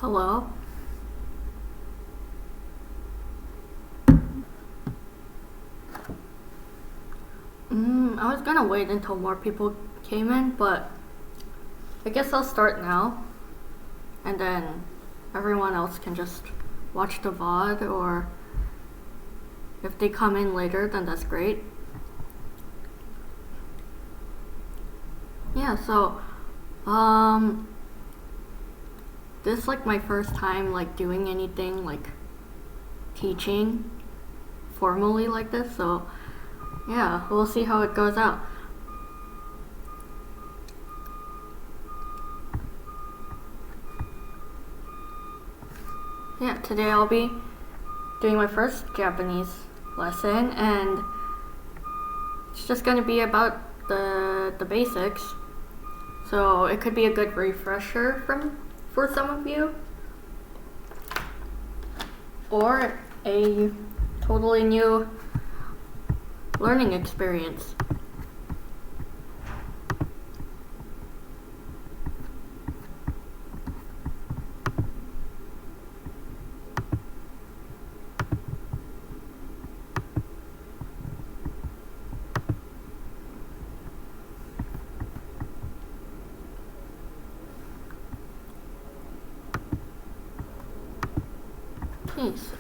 Hello? I was gonna wait until more people came in, but I guess I'll start now. And then everyone else can just watch the VOD, or if they come in later, then that's great. Yeah, so, this is like my first time like doing anything like teaching formally like this, so yeah, we'll see how it goes out. Yeah, today I'll be doing my first Japanese lesson, and it's just gonna be about the basics. So it could be a good refresher for some of you, or a totally new learning experience. Okay, so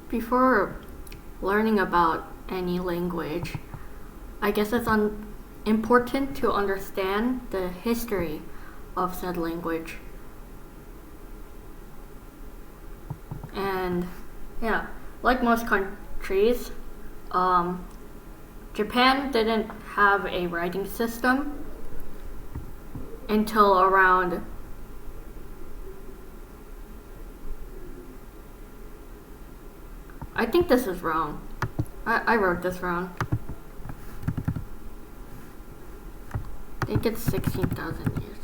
before learning about any language, I guess it's important to understand the history of said language. And yeah, like most countries, Japan didn't have a writing system until around I think this is wrong. I wrote this wrong. I think it's 16,000 years.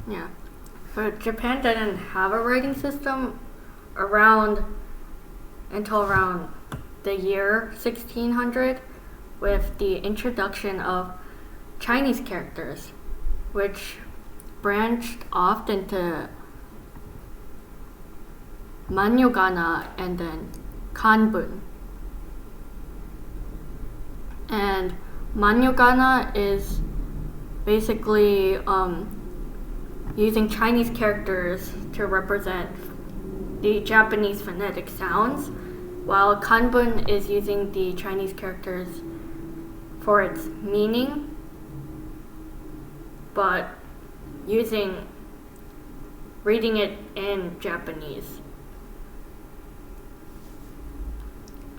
Yeah. But Japan didn't have a writing system until around the year 1600, with the introduction of Chinese characters, which branched off into Hiragana and then Kanbun. And Hiragana is basically using Chinese characters to represent the Japanese phonetic sounds, while Kanbun is using the Chinese characters for its meaning, but reading it in Japanese.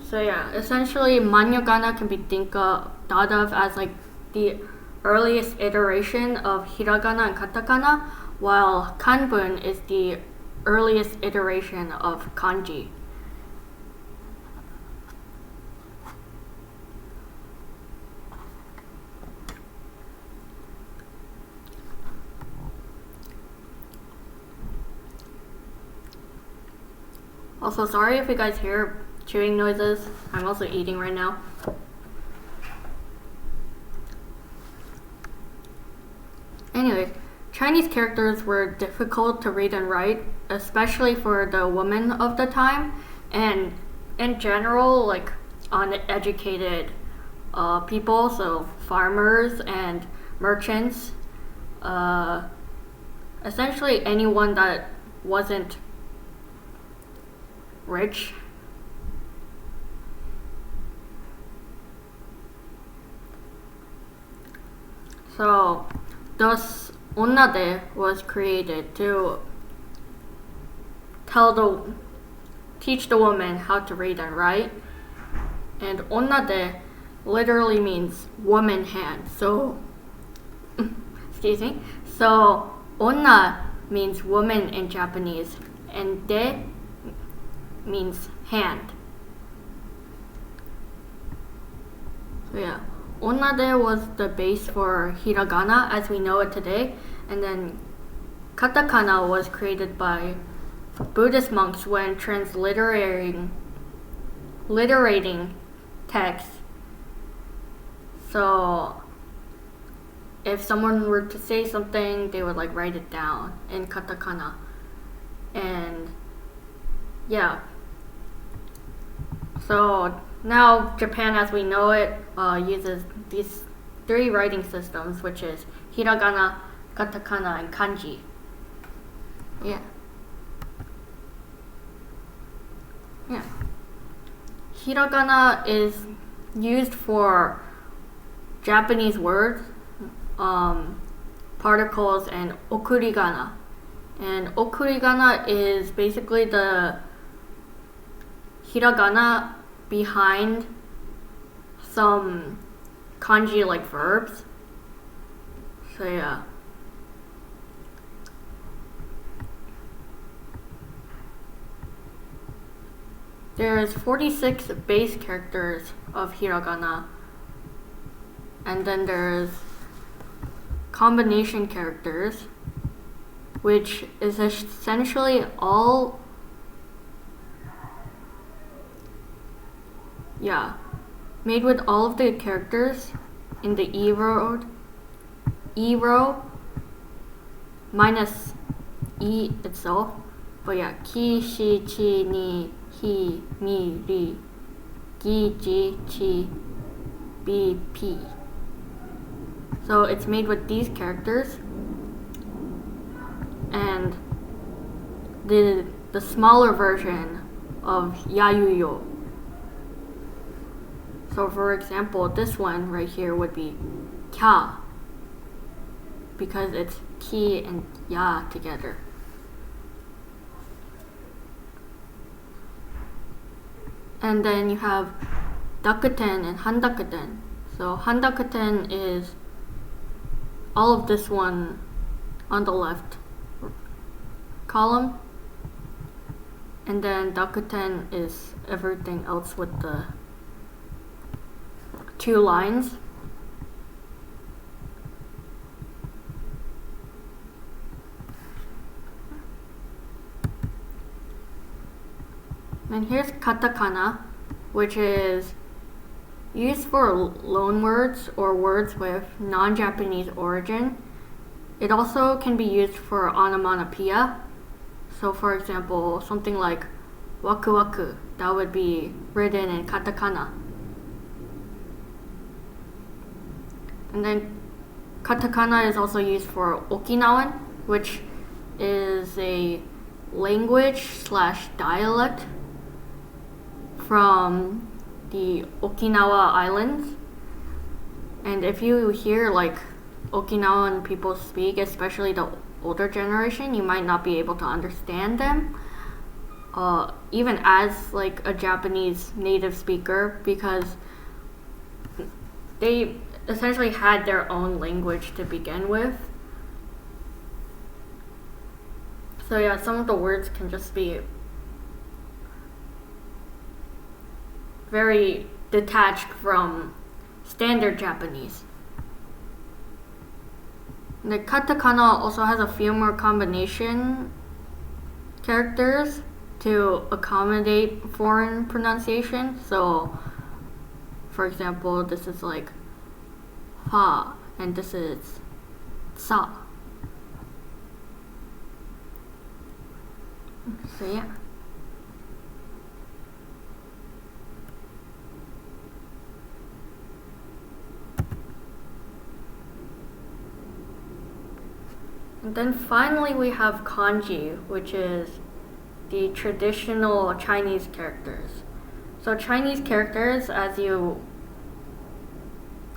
So yeah, essentially Hiragana can be thought of as like the earliest iteration of Hiragana and Katakana, while Kanbun is the earliest iteration of kanji. Also, sorry if you guys hear chewing noises. I'm also eating right now. Anyway, Chinese characters were difficult to read and write, especially for the women of the time, and in general, like uneducated people, so farmers and merchants, essentially anyone that wasn't rich. So thus onnade was created to teach the woman how to read and write. And onnade literally means woman hand. So excuse me. So onna means woman in Japanese, and de means hand. So yeah, onnade was the base for hiragana as we know it today, and then katakana was created by Buddhist monks, when transliterating text, so if someone were to say something, they would like write it down in katakana. And yeah, so now Japan as we know it uses these 3 writing systems, which is hiragana, katakana, and kanji. Yeah. Hiragana is used for Japanese words, particles, and okurigana. And okurigana is basically the hiragana behind some kanji like verbs. So yeah. There's 46 base characters of hiragana, and then there's combination characters, which is essentially all made with all of the characters in the E row minus E itself. But yeah, ki, shi, chi, ni, hi, mi, ri, gi, ji, chi, bi, pi. So it's made with these characters, and the smaller version of yayuyo. So for example, this one right here would be kya, because it's ki and ya together. And then you have dakuten and handakuten. So handakuten is all of this one on the left column, and then dakuten is everything else with the 2 lines. And here's katakana, which is used for loan words or words with non-Japanese origin. It also can be used for onomatopoeia. So for example, something like waku waku, that would be written in katakana. And then katakana is also used for Okinawan, which is a language/dialect from the Okinawa Islands. And if you hear like Okinawan people speak, especially the older generation, you might not be able to understand them, even as like a Japanese native speaker, because they essentially had their own language to begin with. So yeah, some of the words can just be very detached from standard Japanese. The katakana also has a few more combination characters to accommodate foreign pronunciation. So, for example, this is like fa, and this is sa. So yeah. And then finally we have kanji, which is the traditional Chinese characters. So Chinese characters, as you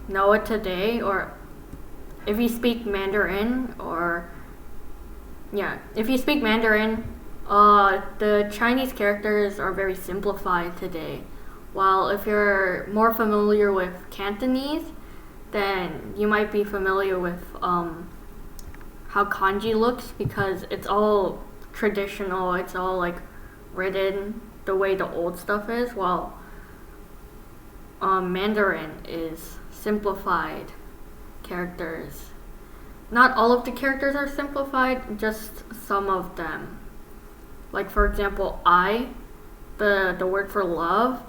know it today, or if you speak Mandarin, the Chinese characters are very simplified today. While if you're more familiar with Cantonese, then you might be familiar with how kanji looks, because it's all traditional, it's all like written the way the old stuff is, while Mandarin is simplified characters. Not all of the characters are simplified, just some of them. Like for example, the word for love,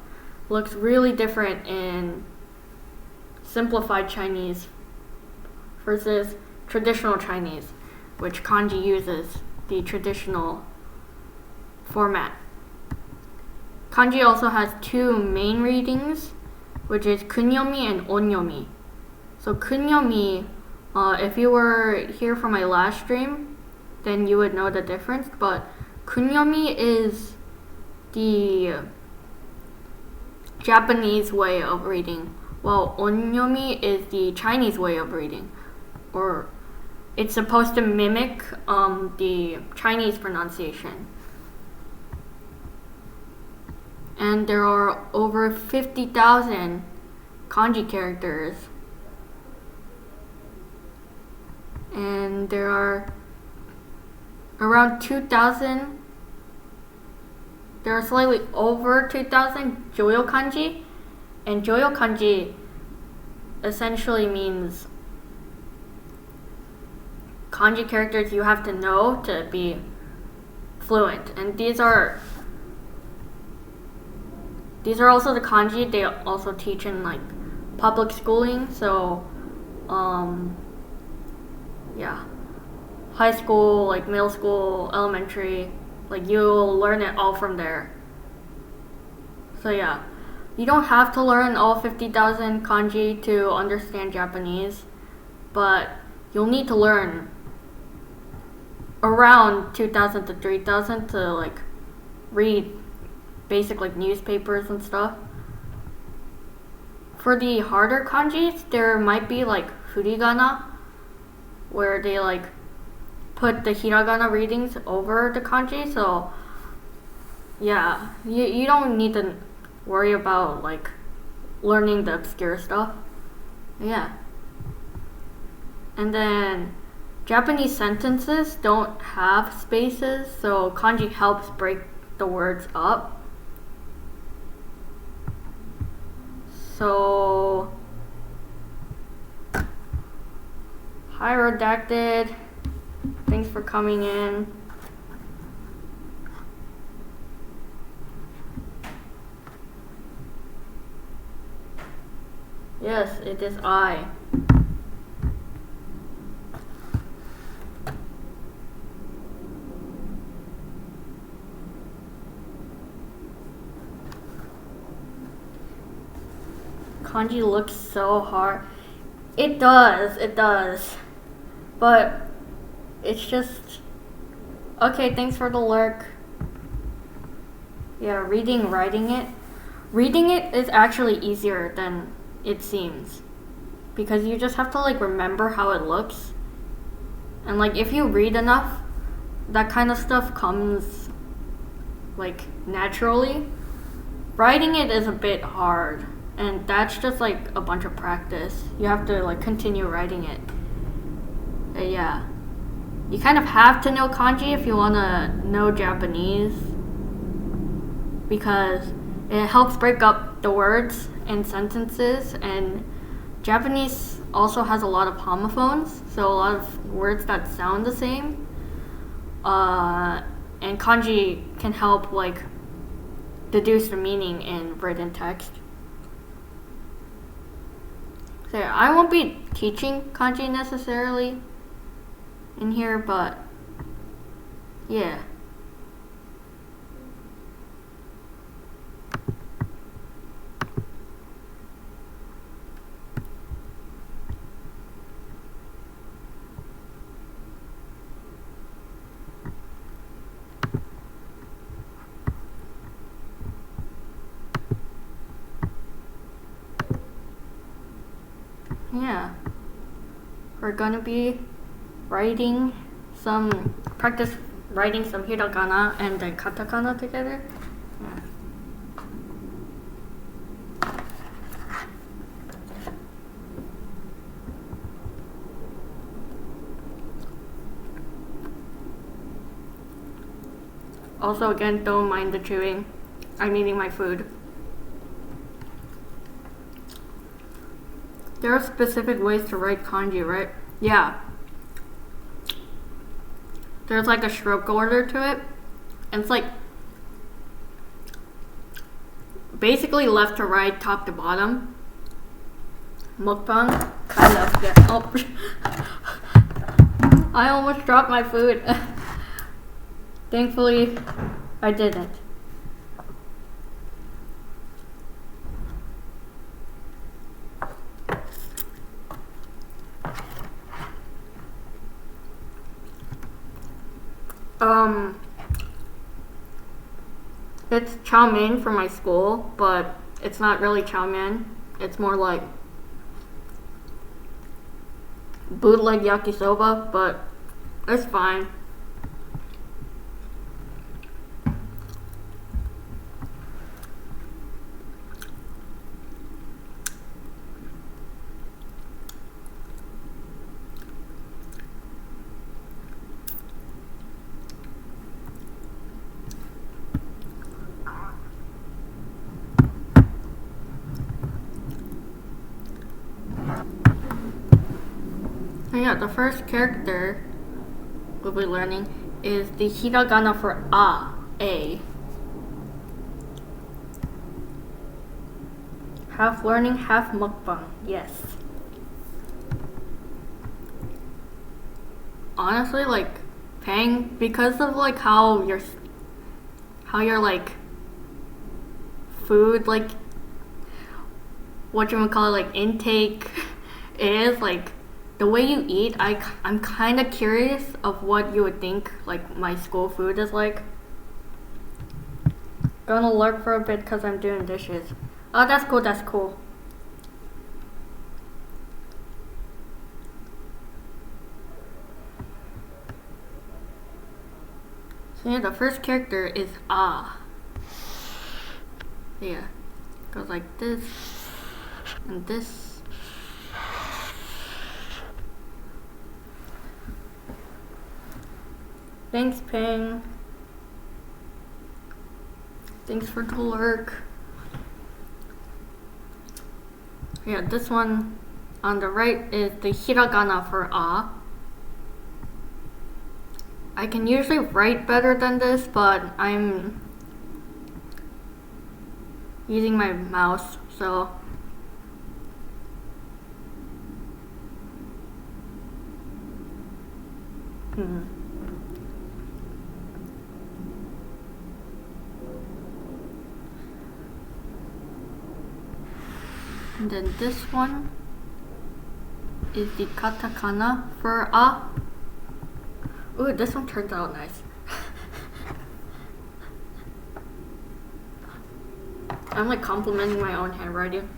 looks really different in simplified Chinese versus traditional Chinese, which kanji uses the traditional format. Kanji also has two main readings, which is kunyomi and onyomi. So kunyomi, if you were here for my last stream, then you would know the difference, but kunyomi is the Japanese way of reading, while onyomi is the Chinese way of reading. Or it's supposed to mimic the Chinese pronunciation. And there are over 50,000 kanji characters. And there are around 2,000. There are slightly over 2,000 joyo kanji. And joyo kanji essentially means kanji characters you have to know to be fluent. And these are also the kanji they also teach in like public schooling. So high school, like middle school, elementary, like you'll learn it all from there. So yeah, you don't have to learn all 50,000 kanji to understand Japanese, but you'll need to learn around 2,000 to 3,000 to like read basic like newspapers and stuff. For the harder kanjis, there might be like Hiragana, where they like put the Hiragana readings over the kanji. So yeah, you don't need to worry about like learning the obscure stuff. Yeah. And then Japanese sentences don't have spaces, so kanji helps break the words up. So, hi Redacted, thanks for coming in. Yes, it is I. Kanji looks so hard. It does. But it's just... Okay, thanks for the lurk. Yeah, writing it. Reading it is actually easier than it seems. Because you just have to like remember how it looks. And like if you read enough, that kind of stuff comes like naturally. Writing it is a bit hard. And that's just like a bunch of practice. You have to like continue writing it. Yeah. You kind of have to know kanji if you want to know Japanese. Because it helps break up the words and sentences. And Japanese also has a lot of homophones. So a lot of words that sound the same. And kanji can help like deduce the meaning in written text. So I won't be teaching kanji necessarily in here, but yeah. Yeah, we're gonna be practice writing some Hiragana and then Katakana together. Yeah. Also, again, don't mind the chewing. I'm eating my food. There are specific ways to write kanji, right? Yeah. There's like a stroke order to it. And it's like basically left to right, top to bottom. Mukbang, kind of. Yeah. Oh, I almost dropped my food. Thankfully, I didn't. It's chow mein for my school, but it's not really chow mein. It's more like bootleg yakisoba, but it's fine. So yeah, the first character we'll be learning is the hiragana for A. Half learning, half mukbang. Yes. Honestly, like paying because of like how your like food like whatchamacallit like intake is like the way you eat. I'm kind of curious of what you would think like my school food is like. Gonna lurk for a bit because I'm doing dishes. Oh, that's cool. That's cool. So yeah, the first character is Yeah, goes like this and this. Thanks, Ping. Thanks for the lurk. Yeah, this one on the right is the hiragana for A. I can usually write better than this, but I'm using my mouse, so And then this one is the katakana for A. Ooh, this one turns out nice. I'm like complimenting my own handwriting.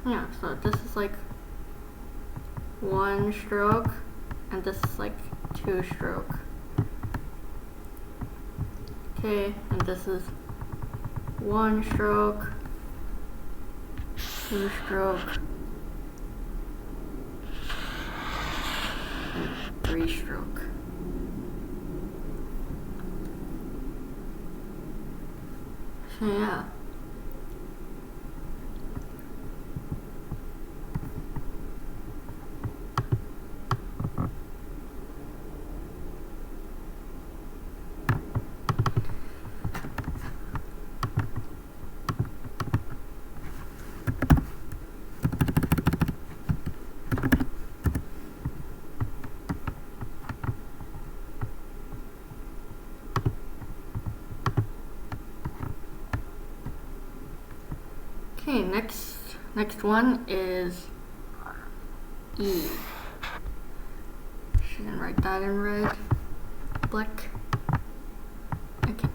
Yeah, so this is like 1 stroke, and this is like 2 stroke. Okay, and this is 1 stroke, 2 stroke, and 3 stroke. So yeah. Okay, next one is E. Shouldn't write that in red. Black. Okay.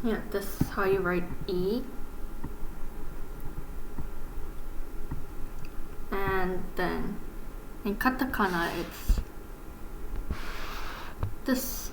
Yeah, this is how you write E. And then in katakana it's this.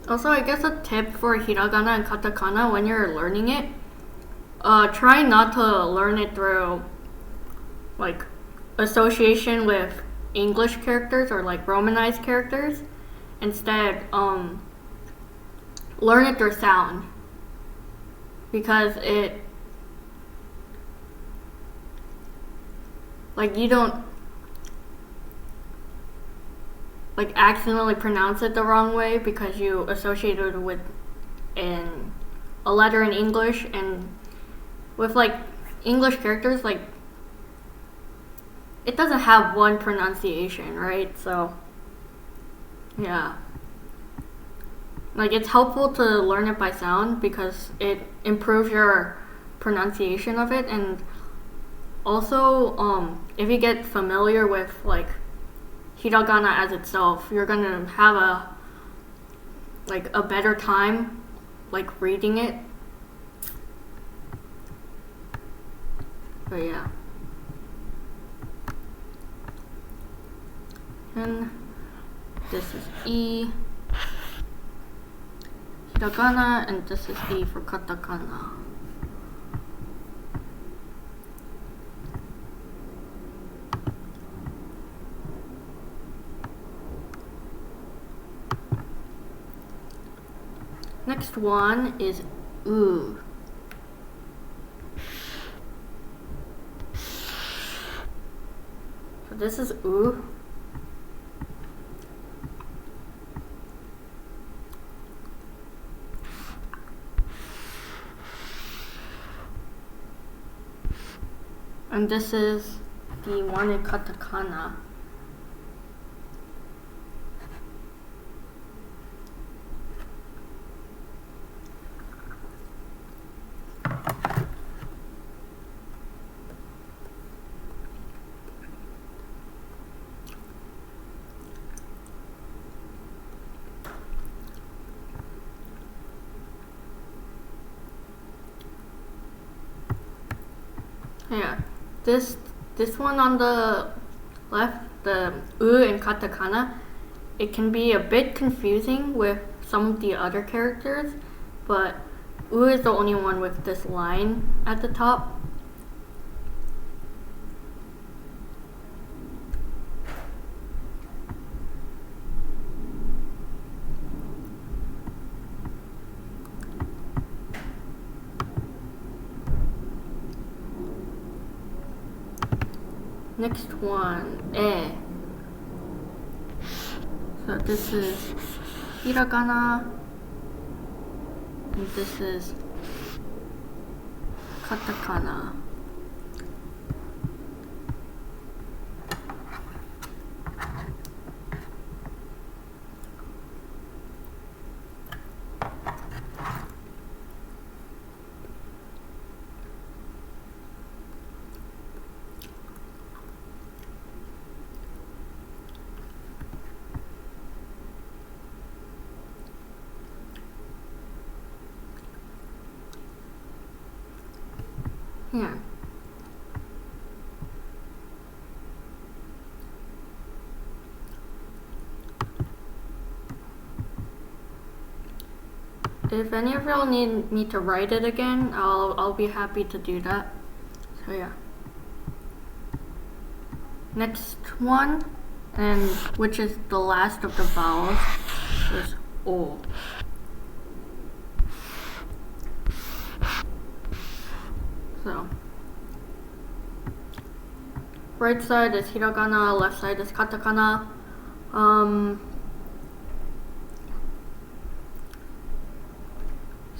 Also, I guess a tip for hiragana and katakana when you're learning it, try not to learn it through like association with English characters or like Romanized characters. Instead, learn it through sound because it like you don't like accidentally pronounce it the wrong way because you associated it with a letter in English, and with like English characters, like it doesn't have one pronunciation, right? So yeah, like it's helpful to learn it by sound because it improves your pronunciation of it. And also if you get familiar with like hiragana as itself, you're gonna have a better time like reading it. But yeah. And this is E hiragana and this is E for katakana. Next one is U. So this is U. And this is the one in katakana. Yeah, this one on the left, the U in katakana, it can be a bit confusing with some of the other characters, but U is the only one with this line at the top. Next one, E. So this is hiragana, and this is katakana. Yeah. If any of y'all need me to write it again, I'll be happy to do that. So yeah. Next one, and which is the last of the vowels, is O. So right side is hiragana, left side is katakana.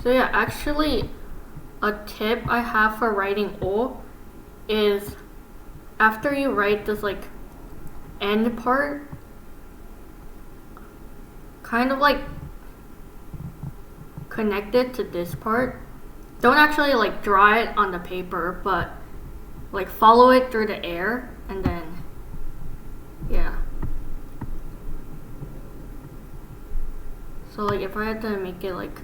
So yeah, actually a tip I have for writing O is after you write this like end part, kind of like connect it to this part. Don't actually like draw it on the paper, but like follow it through the air and then yeah. So like if I had to make it like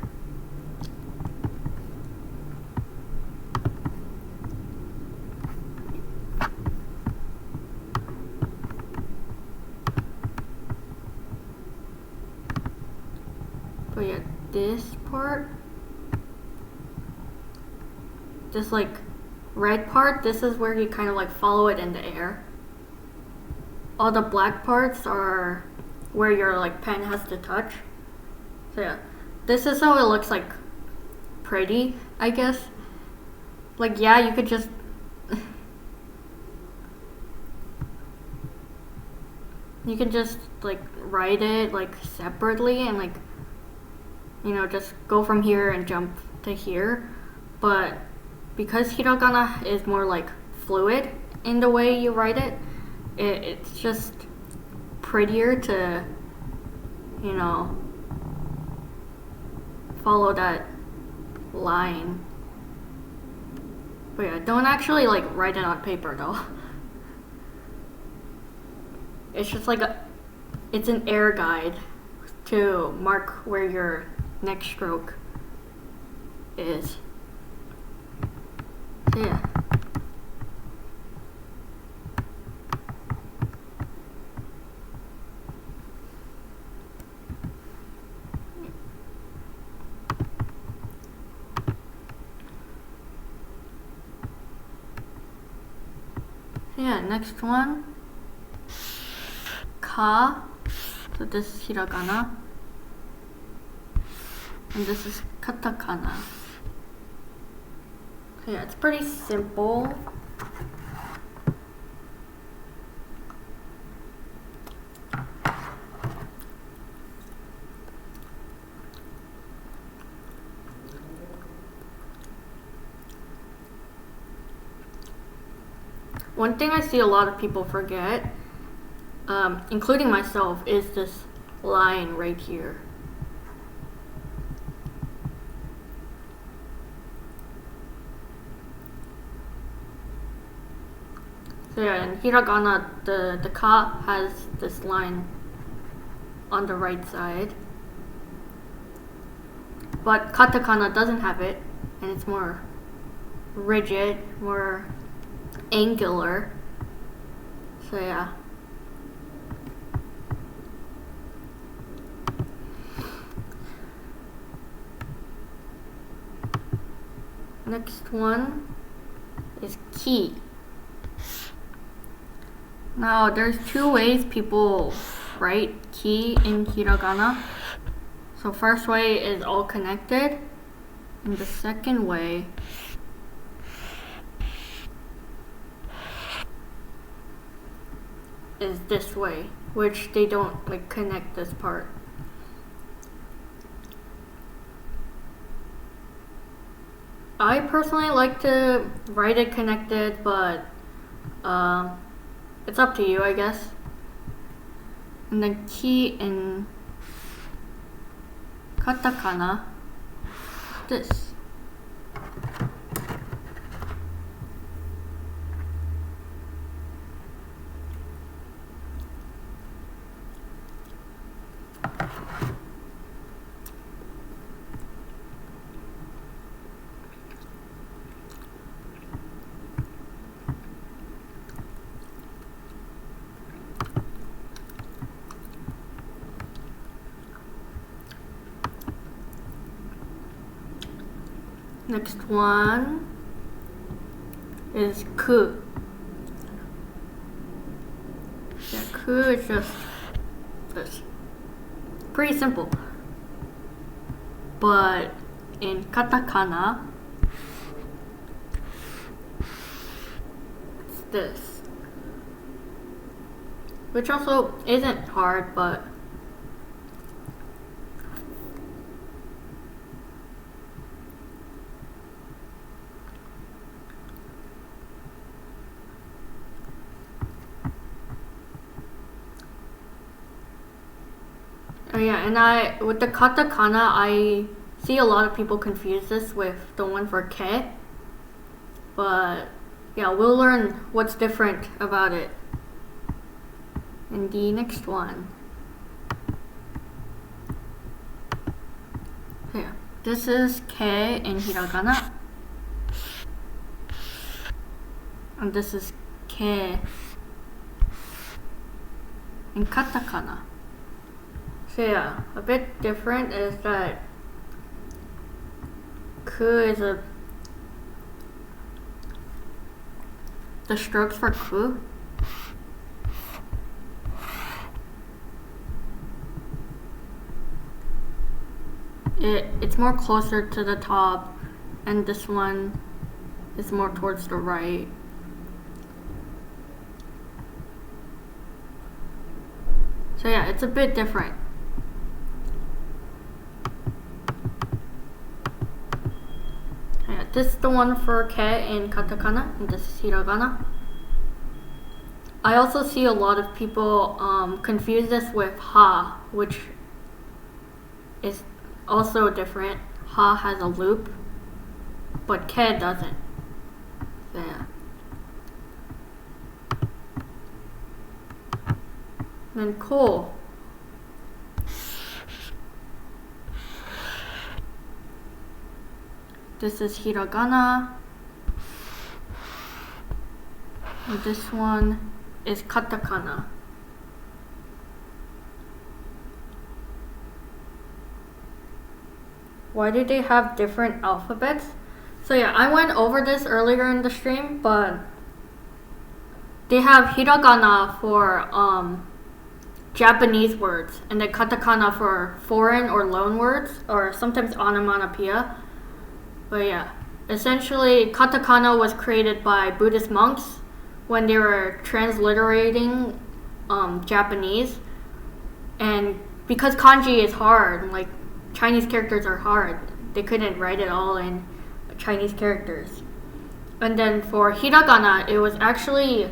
but yeah, this part, this like red part, this is where you kind of like follow it in the air. All the black parts are where your like pen has to touch. So yeah, this is how it looks like pretty, I guess. Like yeah, you could just you can just like write it like separately and like, you know, just go from here and jump to here. But because hiragana is more like fluid in the way you write it, it's just prettier to, you know, follow that line. But yeah, don't actually like write it on paper though. It's just like it's an air guide to mark where your next stroke is. So yeah. Yeah, next one. Ka. So this is hiragana. And this is katakana. So yeah, it's pretty simple. One thing I see a lot of people forget, including myself, is this line right here. So yeah, in hiragana, the ka has this line on the right side. But katakana doesn't have it, and it's more rigid, more angular. So yeah. Next one is ki. Now there's two ways people write ki in hiragana. So first way is all connected, and the second way is this way, which they don't like connect this part. I personally like to write it connected, but it's up to you, I guess. And the ki in katakana, this. Next one is ku. Yeah, ku is just this. Pretty simple. But in katakana, it's this. Which also isn't hard, but oh yeah, and with the katakana, I see a lot of people confuse this with the one for ke. But yeah, we'll learn what's different about it in the next one. Yeah, this is ke in hiragana. And this is ke in katakana. So yeah, a bit different is that Ku is the strokes for ku. It's more closer to the top, and this one is more towards the right. So yeah, it's a bit different. Yeah, this is the one for ke in katakana, and this is hiragana. I also see a lot of people confuse this with ha, which is also different. Ha has a loop, but ke doesn't. So yeah. Then ko. This is hiragana. And this one is katakana. Why do they have different alphabets? So yeah, I went over this earlier in the stream, but they have hiragana for Japanese words, and then katakana for foreign or loan words, or sometimes onomatopoeia. But yeah, essentially katakana was created by Buddhist monks when they were transliterating Japanese, and because kanji is hard, like Chinese characters are hard, they couldn't write it all in Chinese characters. And then for hiragana, it was actually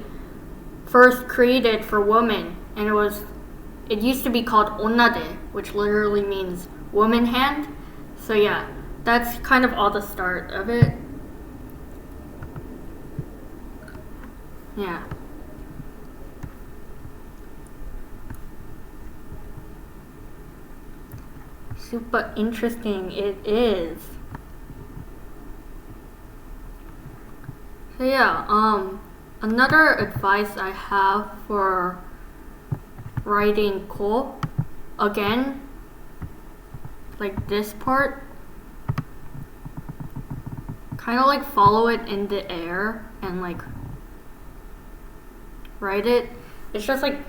first created for women, and it used to be called onnade, which literally means woman hand. So yeah, that's kind of all the start of it. Yeah. Super interesting it is. So yeah, another advice I have for writing ko, again, like this part, kind of like follow it in the air and like write it. It's just like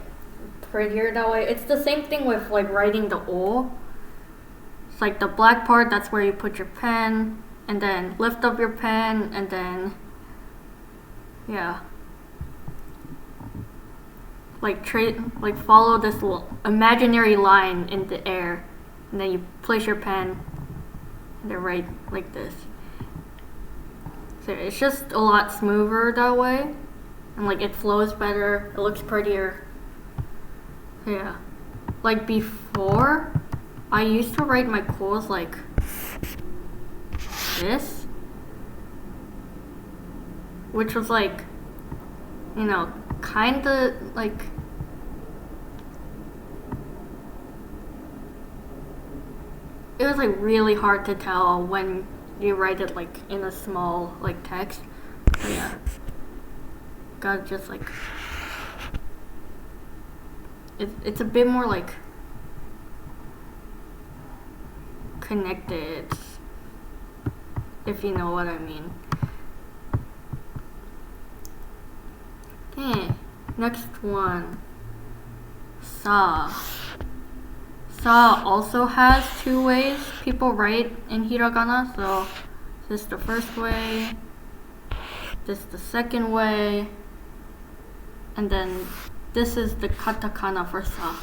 prettier that way. It's the same thing with like writing the o. It's like the black part, that's where you put your pen, and then lift up your pen, and then yeah, like follow this little imaginary line in the air, and then you place your pen and then write like this. So it's just a lot smoother that way, and like it flows better, it looks prettier. Yeah, like before I used to write my quotes like this, which was like, you know, kinda like it was like really hard to tell when you write it like in a small like text. So yeah, gotta just like it's a bit more like connected, if you know what I mean. Okay, next one. Sa. Sa also has two ways people write in hiragana. So this is the first way, this is the second way, and then this is the katakana for sa.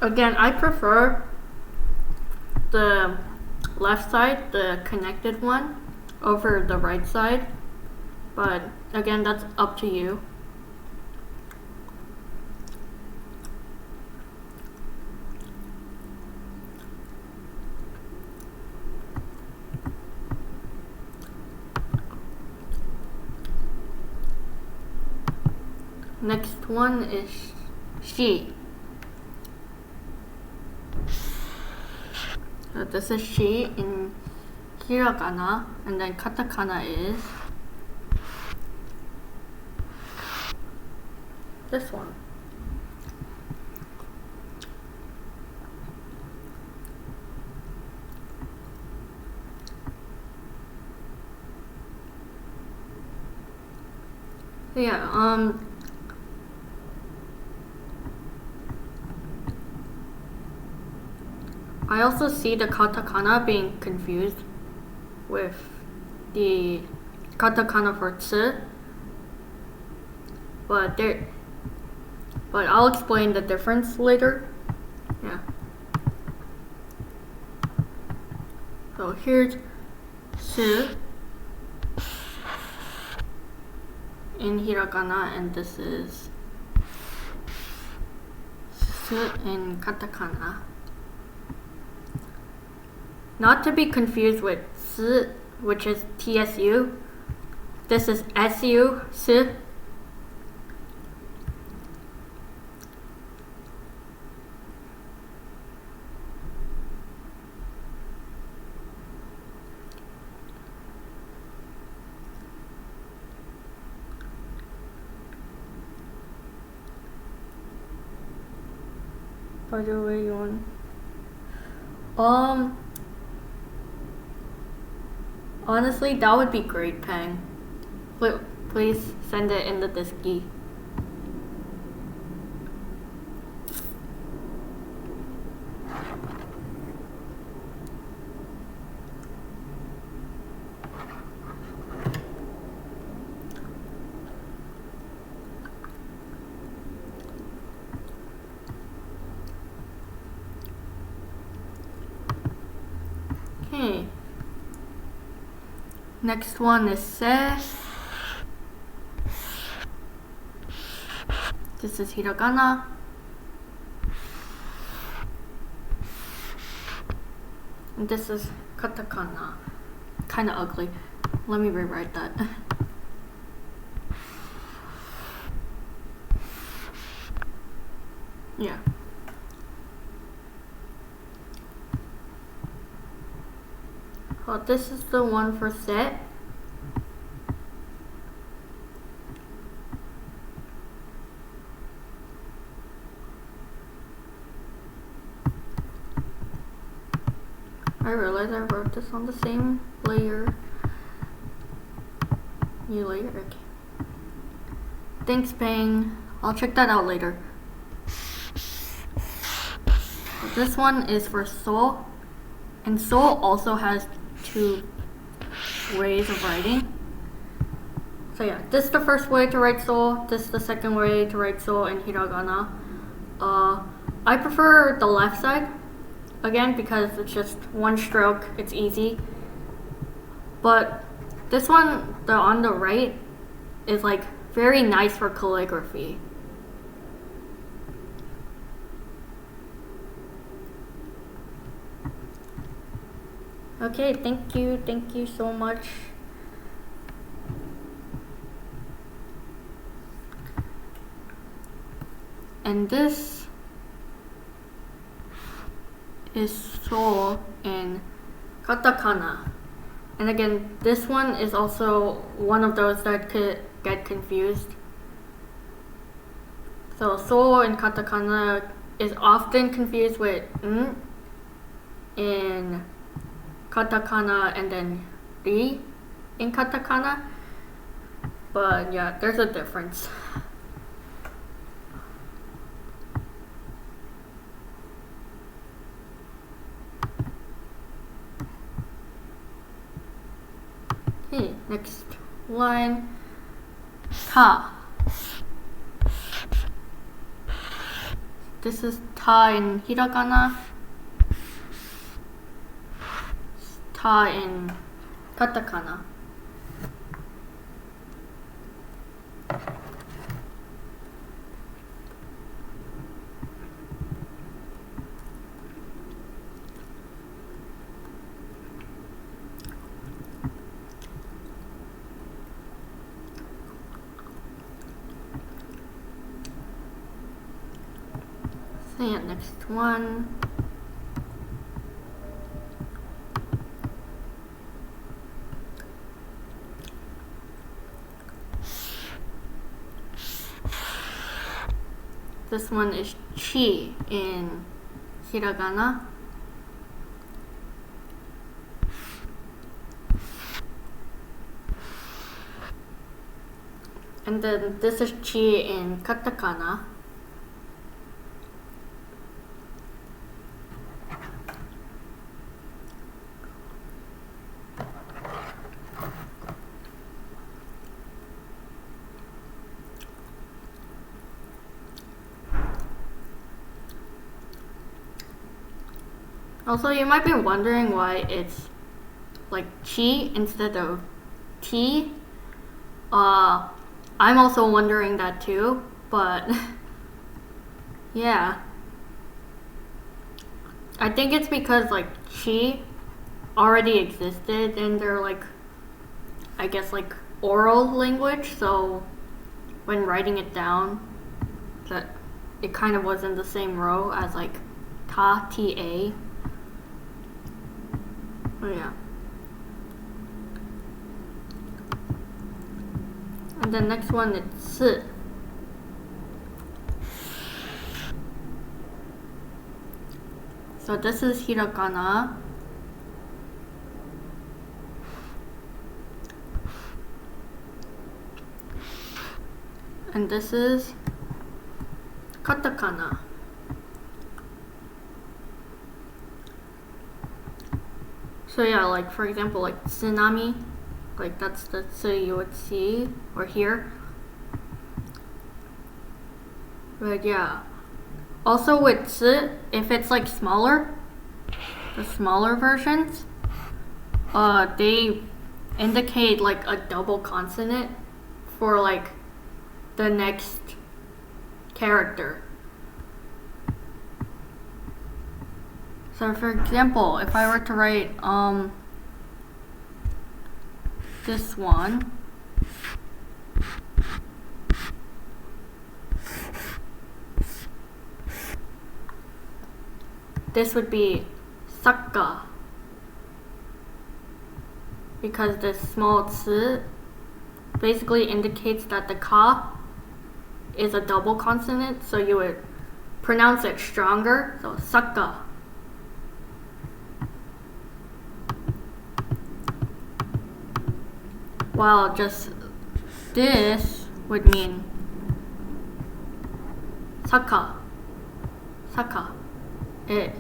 Again, I prefer the left side, the connected one, over the right side. But again, that's up to you. Next one is she. So this is she in Hiragana, and then Katakana is this one. Yeah, I also see the katakana being confused with the katakana for tsu, but I'll explain the difference later. Yeah. So here's tsu in hiragana, and this is tsu in katakana. Not to be confused with tsu, which is tsu. This is su, tsu. By the way, you want honestly, that would be great, Peng. Please send it in the Disky. Okay. Next one is se. This is hiragana. And this is katakana. Kinda ugly. Let me rewrite that. Yeah. Well, this is the one for set. I realized I wrote this on the same layer. New layer? Okay. Thanks, Peng. I'll check that out later. This one is for Seoul. And Seoul also has two ways of writing. So yeah, this is the first way to write Seoul. This is the second way to write Seoul in hiragana. I prefer the left side. Again, because it's just one stroke, it's easy. But this one, the on the right, is like very nice for calligraphy. Okay, thank you so much. And this is Seoul in katakana. And again, this one is also one of those that could get confused. So Seoul in katakana is often confused with n in katakana and then ri in katakana. But yeah, there's a difference. Okay, next line. Ta. This is ta in hiragana. Ta in katakana. Yeah, next one. This one is chi in Hiragana. And then this is chi in Katakana. Also, you might be wondering why it's like chi instead of tea. I'm also wondering that too, but yeah. I think it's because like chi already existed in their like, I guess like oral language, so when writing it down, that it kind of was in the same row as like ta, ta. Oh yeah. And the next one is 四. So this is Hiragana. And this is Katakana. So yeah, like for example, like tsunami, like that's the tsu you would see or hear. But yeah. Also with tsu, if it's like smaller, the smaller versions, they indicate like a double consonant for like the next character. So for example, if I were to write this one, this would be sakka, because this small tsu basically indicates that the ka is a double consonant, so you would pronounce it stronger, so sakka. While just this would mean saka, saka, it.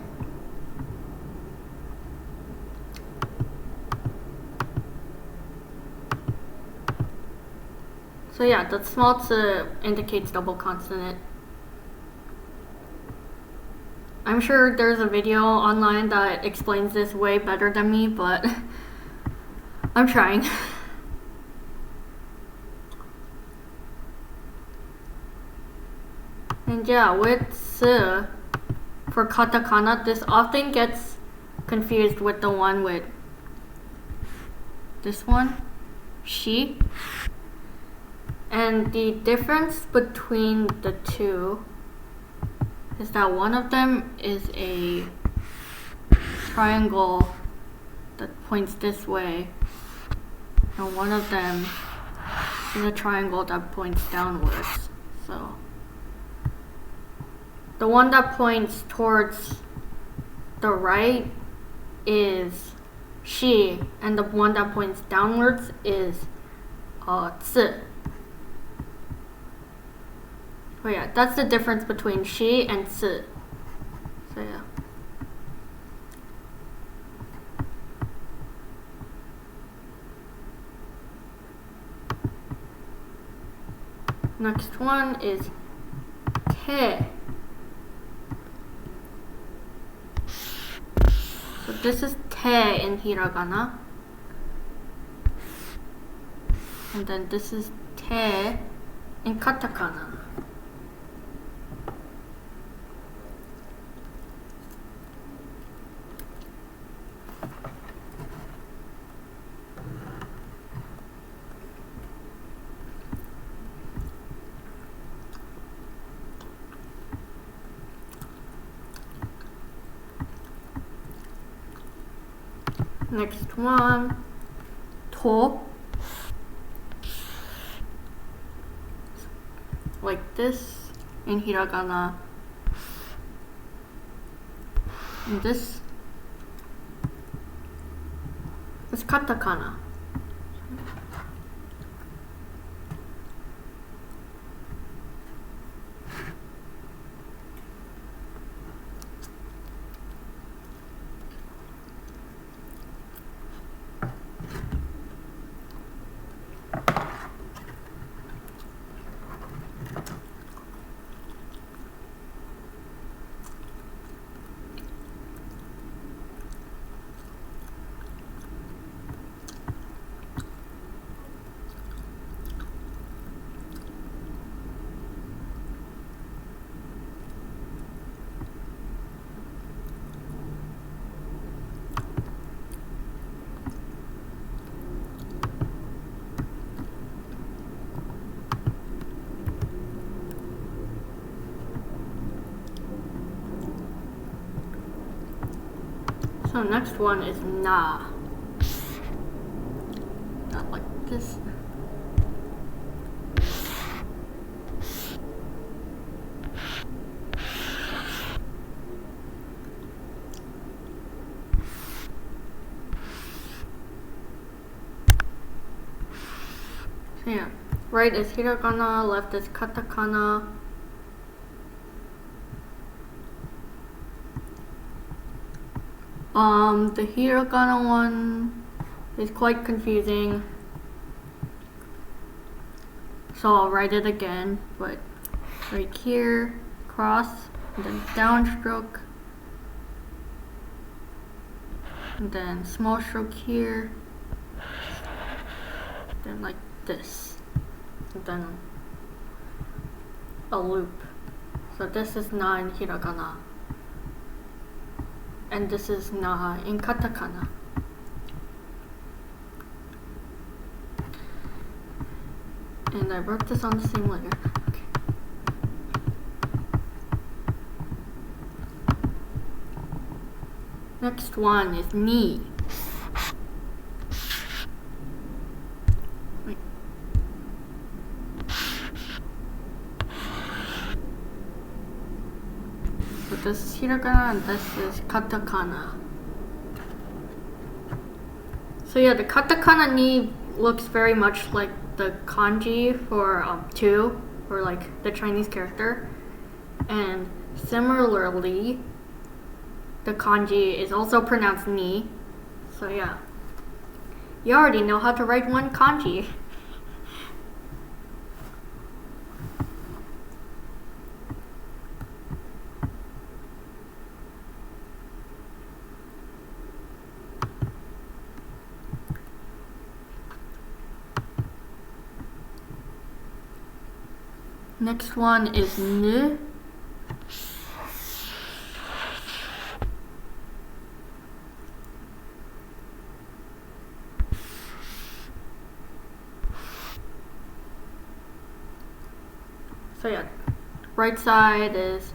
So yeah, the small tsu indicates double consonant. I'm sure there's a video online that explains this way better than me, but I'm trying. And yeah, with tsu, for katakana, this often gets confused with the one with this one, shi. And the difference between the two is that one of them is a triangle that points this way, and one of them is a triangle that points downwards. So the one that points towards the right is shi, and the one that points downwards is tsu. Oh yeah, that's the difference between shi and tsu. So yeah. Next one is te. So this is te in Hiragana. And then this is te in Katakana. Next one, to. Like this in hiragana. And this is katakana. So next one is na. Not like this. So yeah, right is hiragana, left is katakana. The hiragana one is quite confusing, so I'll write it again, but right here, cross, and then downstroke, and then small stroke here, then like this, and then a loop. So this is na in hiragana. And this is na in katakana. And I wrote this on the same letter. Okay. Next one is ni. Wait. So this is hiragana and this is katakana. So yeah, the katakana ni looks very much like the kanji for two, or like the Chinese character. And similarly, the kanji is also pronounced ni. So yeah, you already know how to write one kanji. Next one is nu. So yeah, right side is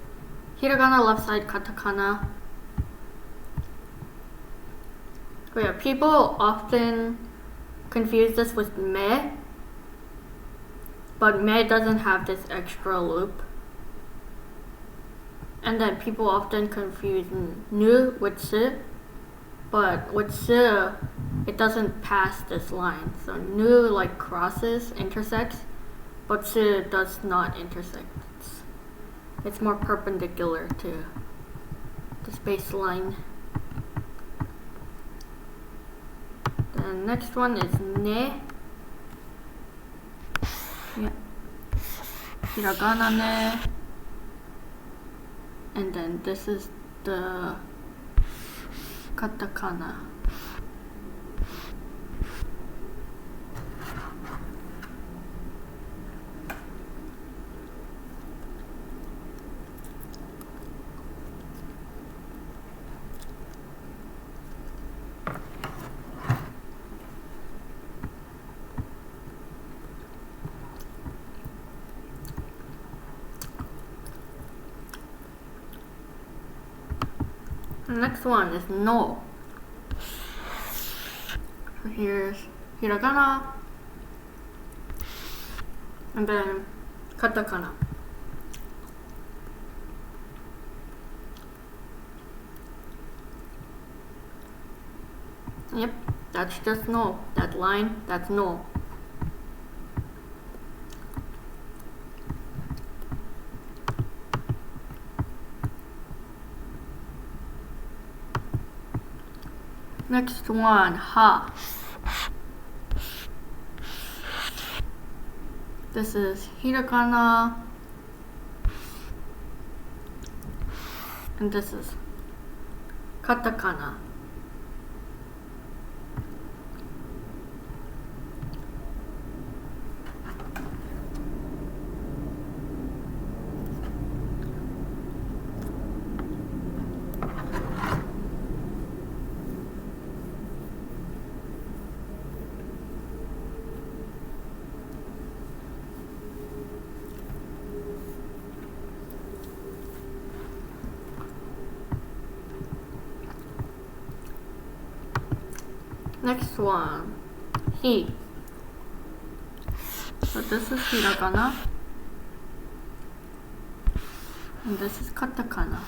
hiragana, left side katakana. So yeah, people often confuse this with me, but me doesn't have this extra loop. And then people often confuse nu with si, but with si, it doesn't pass this line. So nu like crosses, intersects, but si does not intersect. It's more perpendicular to the space line. The next one is ne. Yeah. Hiragana ne. And then this is the katakana. The next one is no. So here's Hiragana, and then Katakana. Yep, that's just no. That line, that's no. Next one, ha. This is Hiragana, and this is Katakana. Next one, he. So this is Hiragana, and this is Katakana.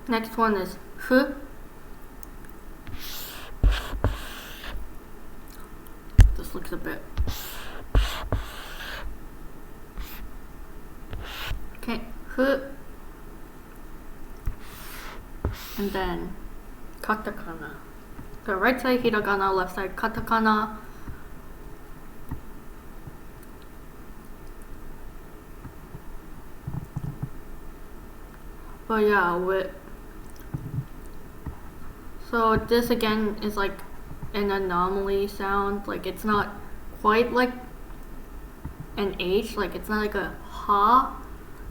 Next one is fu. This looks a bit. Okay, fu. And then katakana. So right side hiragana, left side katakana. But yeah, so this again is like an anomaly sound. Like it's not quite like an H, like it's not like a ha,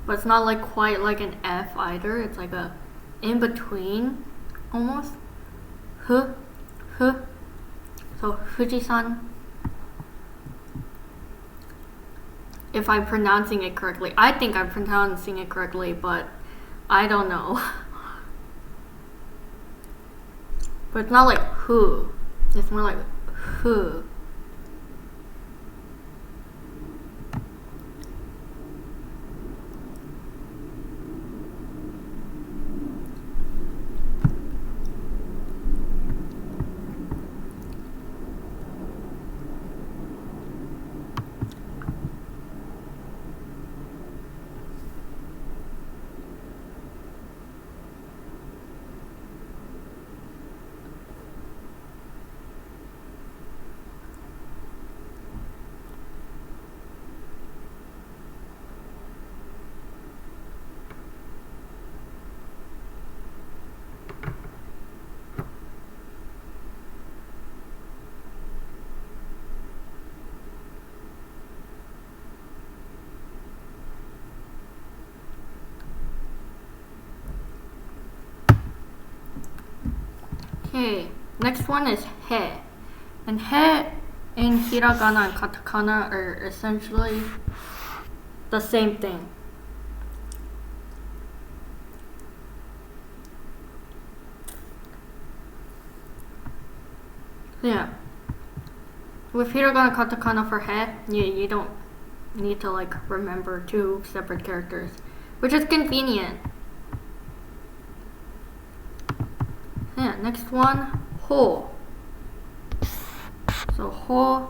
but it's not like quite like an F either. It's like a in between almost. Huh. So Fujisan. If I'm pronouncing it correctly. I think I'm pronouncing it correctly, but I don't know. But it's not like who. It's more like who. Okay, next one is he. And he in hiragana and katakana are essentially the same thing. Yeah. With hiragana and katakana for he, you don't need to like remember two separate characters, which is convenient. Yeah, next one, ho. So ho.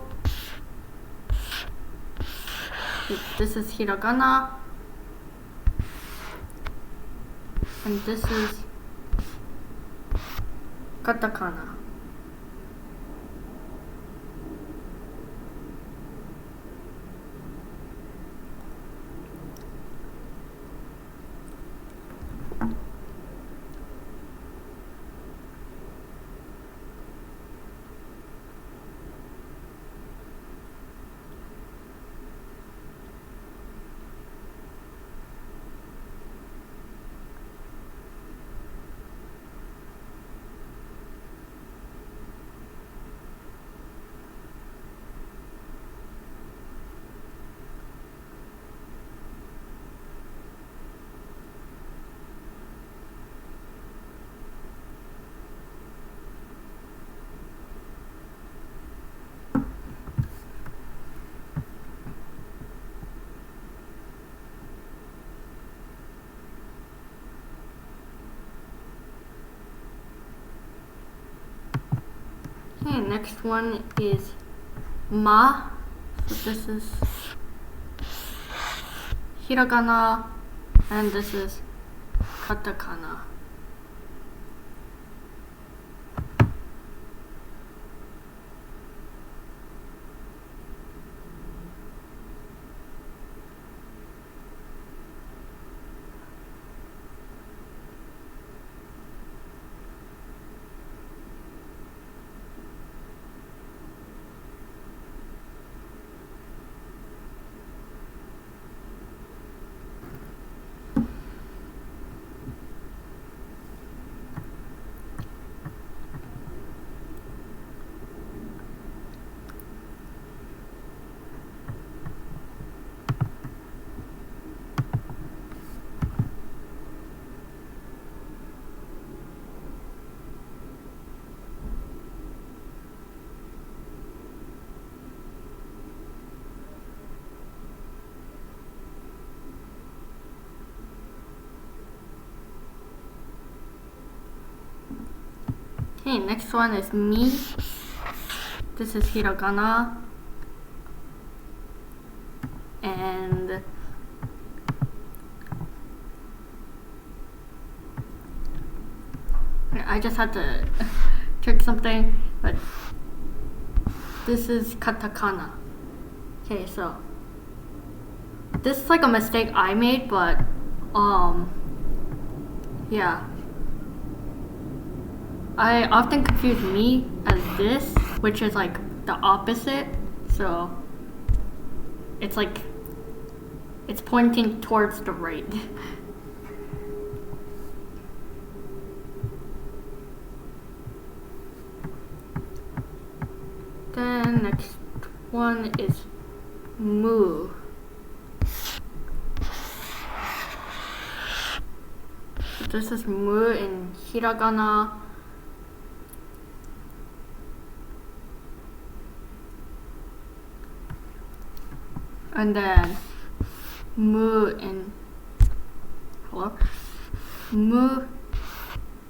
This is hiragana. And this is Katakana. Okay, next one is ma. So this is Hiragana, and this is Katakana. Okay, next one is mi. This is Hiragana. And I just had to check something, but this is Katakana. Okay, so this is like a mistake I made, but yeah. I often confuse me as this, which is like the opposite. So it's like it's pointing towards the right. Then next one is mu. So this is mu in Hiragana. And then mu in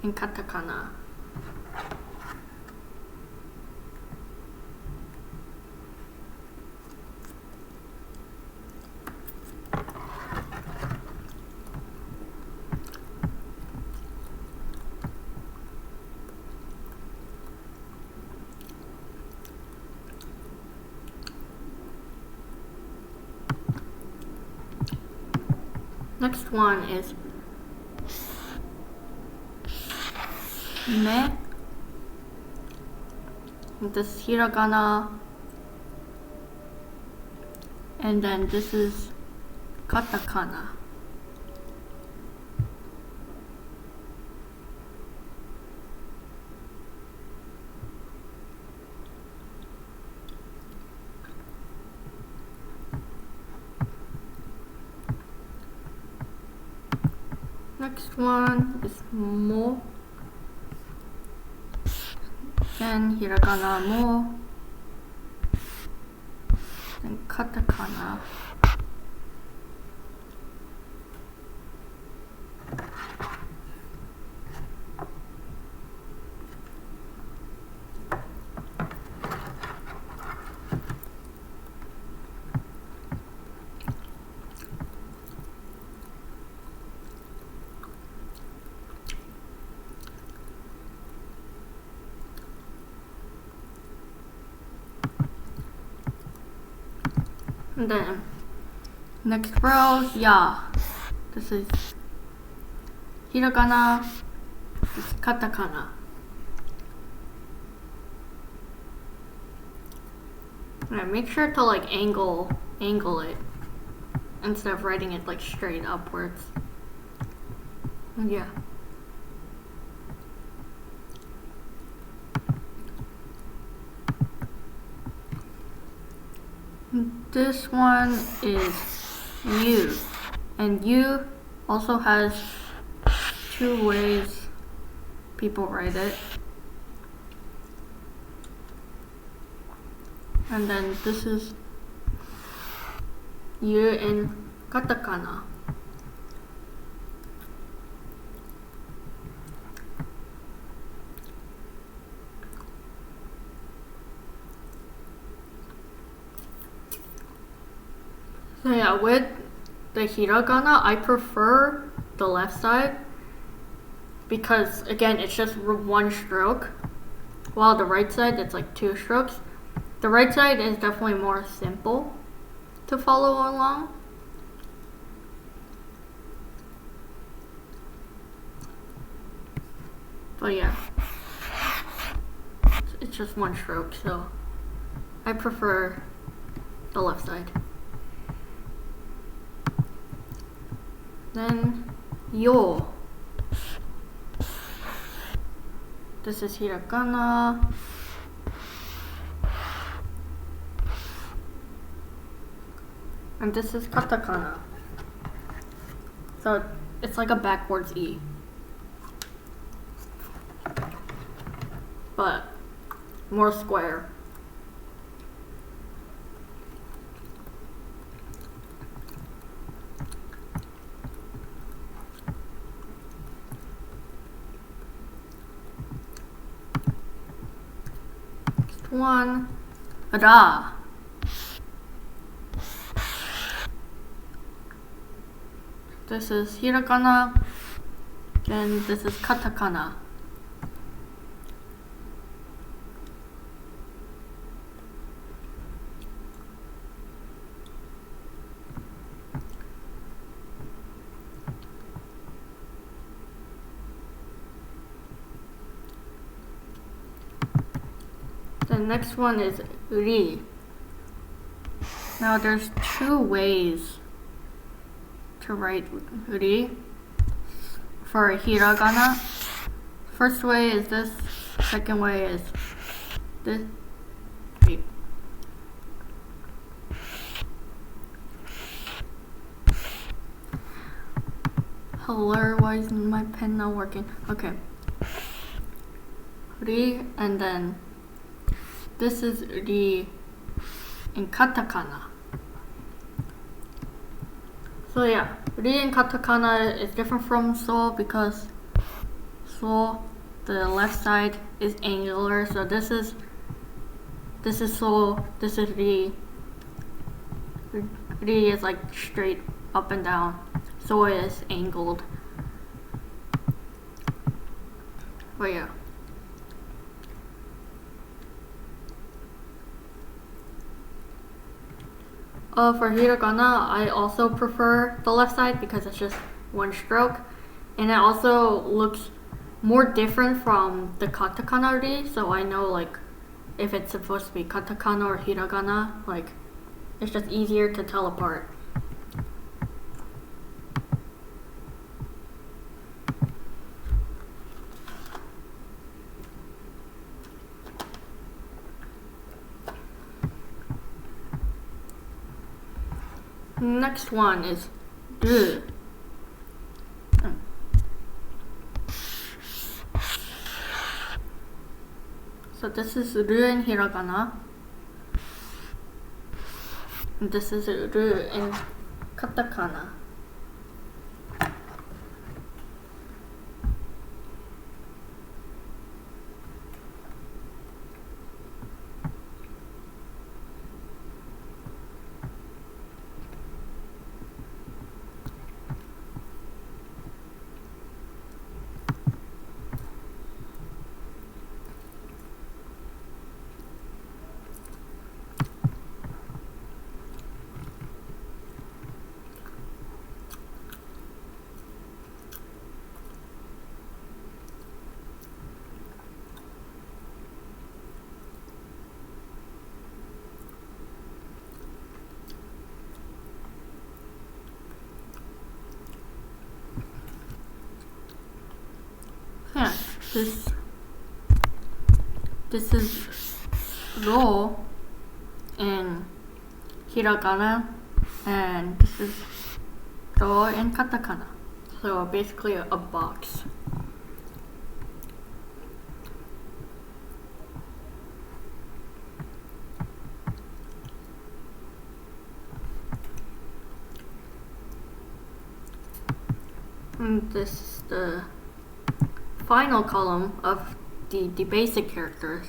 Katakana. Next one is me. This is Hiragana. And then this is Katakana. Next one is mo. Then Hiragana mo. Then Katakana. And then next row, ya. This is Hiragana. This is Katakana. And make sure to like angle it instead of writing it like straight upwards. Yeah. This one is U, and U also has 2 ways people write it. And then this is U in Katakana. So yeah, with the Hiragana, I prefer the left side because again, it's just 1 stroke, while the right side, it's like 2 strokes. The right side is definitely more simple to follow along. But yeah, it's just 1 stroke, so I prefer the left side. Then yo. This is Hiragana. And this is Katakana. So it's like a backwards E. But more square. Next one, ra. This is Hiragana, and this is Katakana. The next one is ri. Now there's 2 ways to write ri for Hiragana. First way is this, second way is this. Wait. Hello, why is my pen not working? Okay. Ri, and then this is ri in Katakana. So yeah, ri in Katakana is different from so because so the left side is angular. So this is so, this is ri. Ri is like straight up and down. So it is angled. But yeah. For Hiragana, I also prefer the left side because it's just 1 stroke. And it also looks more different from the Katakana ri, so I know like if it's supposed to be Katakana or Hiragana, like it's just easier to tell apart. Next one is ru. So this is ru in Hiragana. And this is ru in Katakana. this is ro in Hiragana, and this is ro in Katakana. So basically a box. And this is the final column of the basic characters.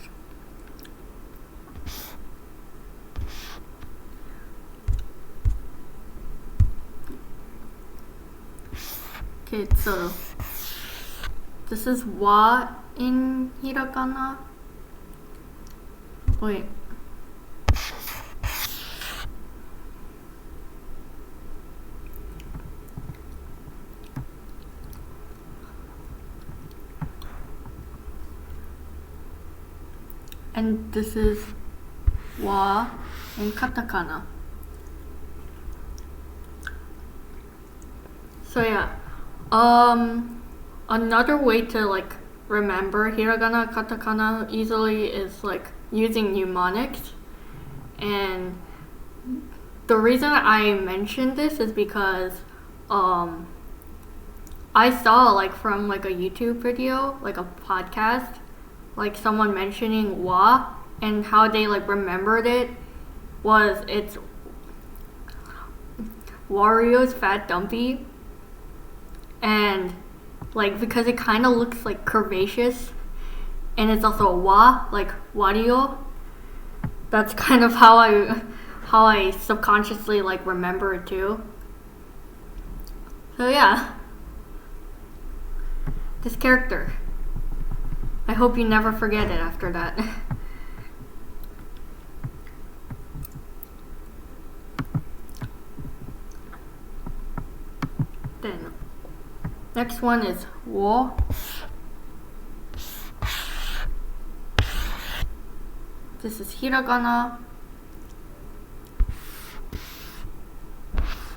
Okay, so this is wa in Hiragana. Wait. And this is wa in Katakana. So yeah, another way to like remember Hiragana, Katakana easily is like using mnemonics. And the reason I mentioned this is because I saw like from like a YouTube video, like a podcast, like someone mentioning wa, and how they like remembered it was it's Wario's fat dumpy, and like because it kind of looks like curvaceous, and it's also a wa, like Wario. That's kind of how I subconsciously like remember it too. So yeah, this character, I hope you never forget it after that. Then, next one is wo. This is Hiragana.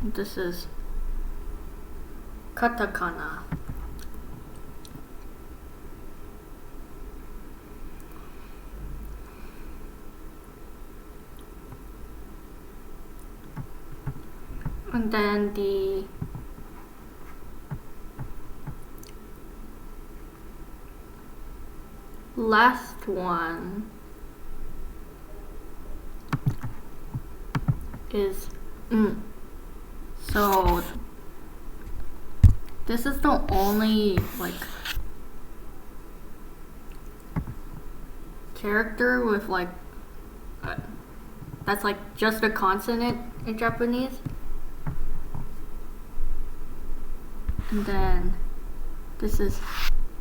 This is Katakana. And then the last one is So this is the only like character with like that's like just a consonant in Japanese. And then this is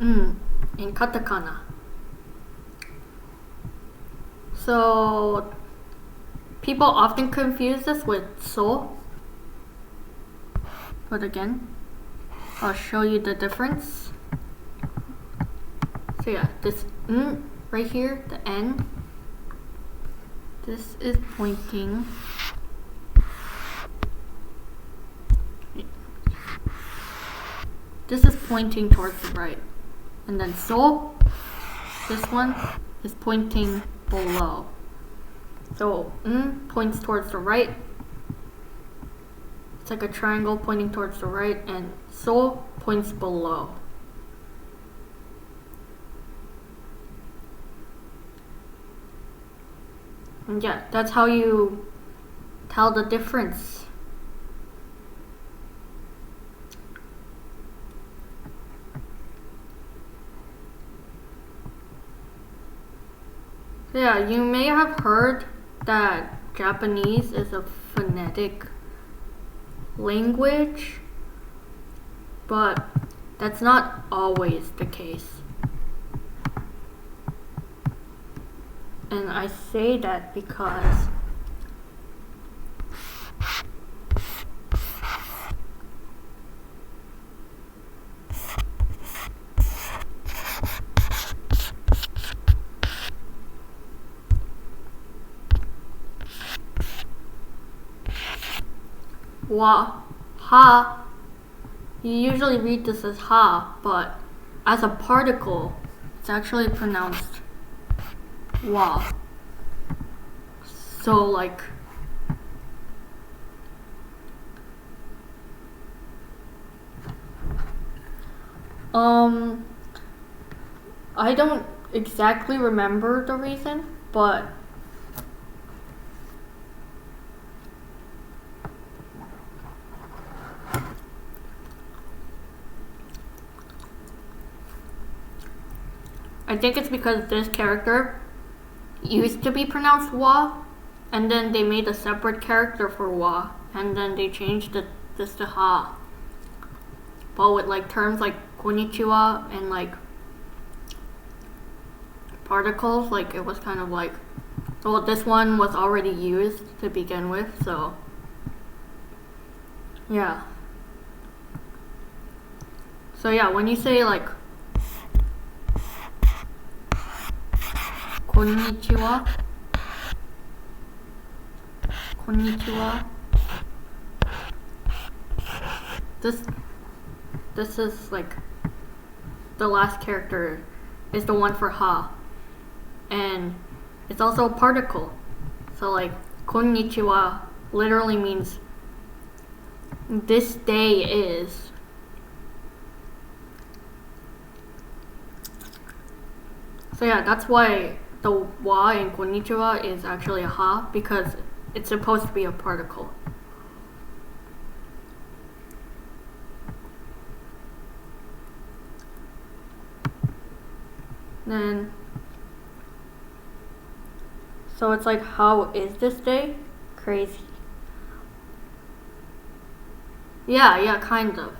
in Katakana. So people often confuse this with so. But again, I'll show you the difference. So yeah, this right here, the N, this is pointing towards the right. And then so, this one is pointing below. So points towards the right. It's like a triangle pointing towards the right, and so points below. And yeah, that's how you tell the difference. So yeah, you may have heard that Japanese is a phonetic language, but that's not always the case. And I say that because wa, ha, you usually read this as ha, but as a particle, It's actually pronounced wa. So like I don't exactly remember the reason, but I think it's because this character used to be pronounced wa, and then they made a separate character for wa, and then they changed this to ha. But with like terms like konnichiwa and like particles, like it was kind of like, well, this one was already used to begin with, so yeah. So yeah, when you say like konnichiwa, this is like the last character is the one for ha, and it's also a particle. So like konnichiwa literally means this day is. So yeah, that's why the wa in konnichiwa is actually a ha, because it's supposed to be a particle. Then, so it's like, how is this day? Crazy. Yeah, kind of.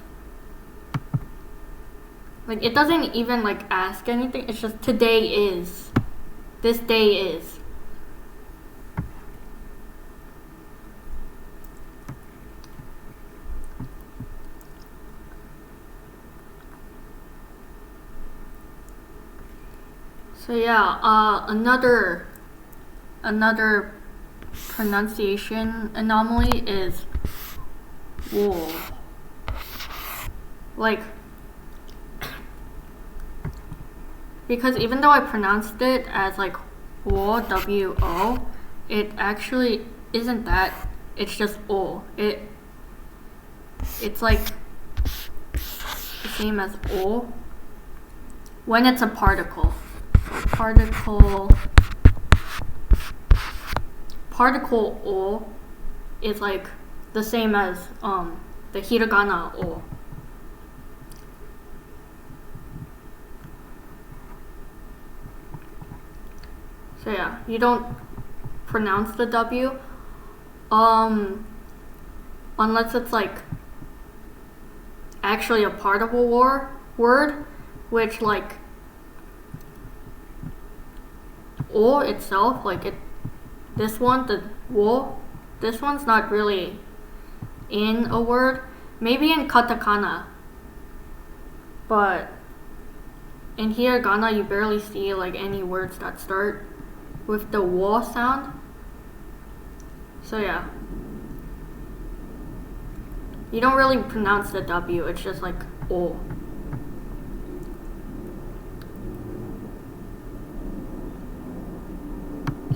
Like, it doesn't even like ask anything, it's just today is. This day is. So yeah, another pronunciation anomaly is wo. Like, because even though I pronounced it as like wo, W-O, it actually isn't that. It's just o. It's like the same as o when it's a particle. Particle o is like the same as the hiragana o. So yeah, you don't pronounce the W unless it's like actually a part of a word, which like o itself, like this one, the wo, this one's not really in a word. Maybe in Katakana, but in Hiragana you barely see like any words that start with the wo sound. So yeah, you don't really pronounce the W, it's just like o.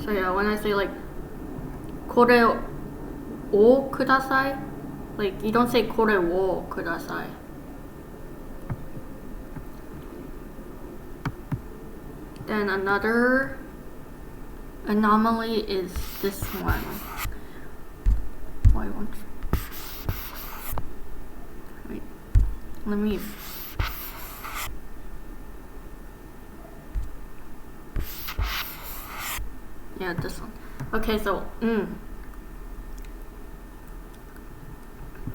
So yeah, when I say like kore o kudasai, like you don't say kore wo kudasai. Then another anomaly is this one. Why won't you? Wait, let me. Yeah, this one. Okay, so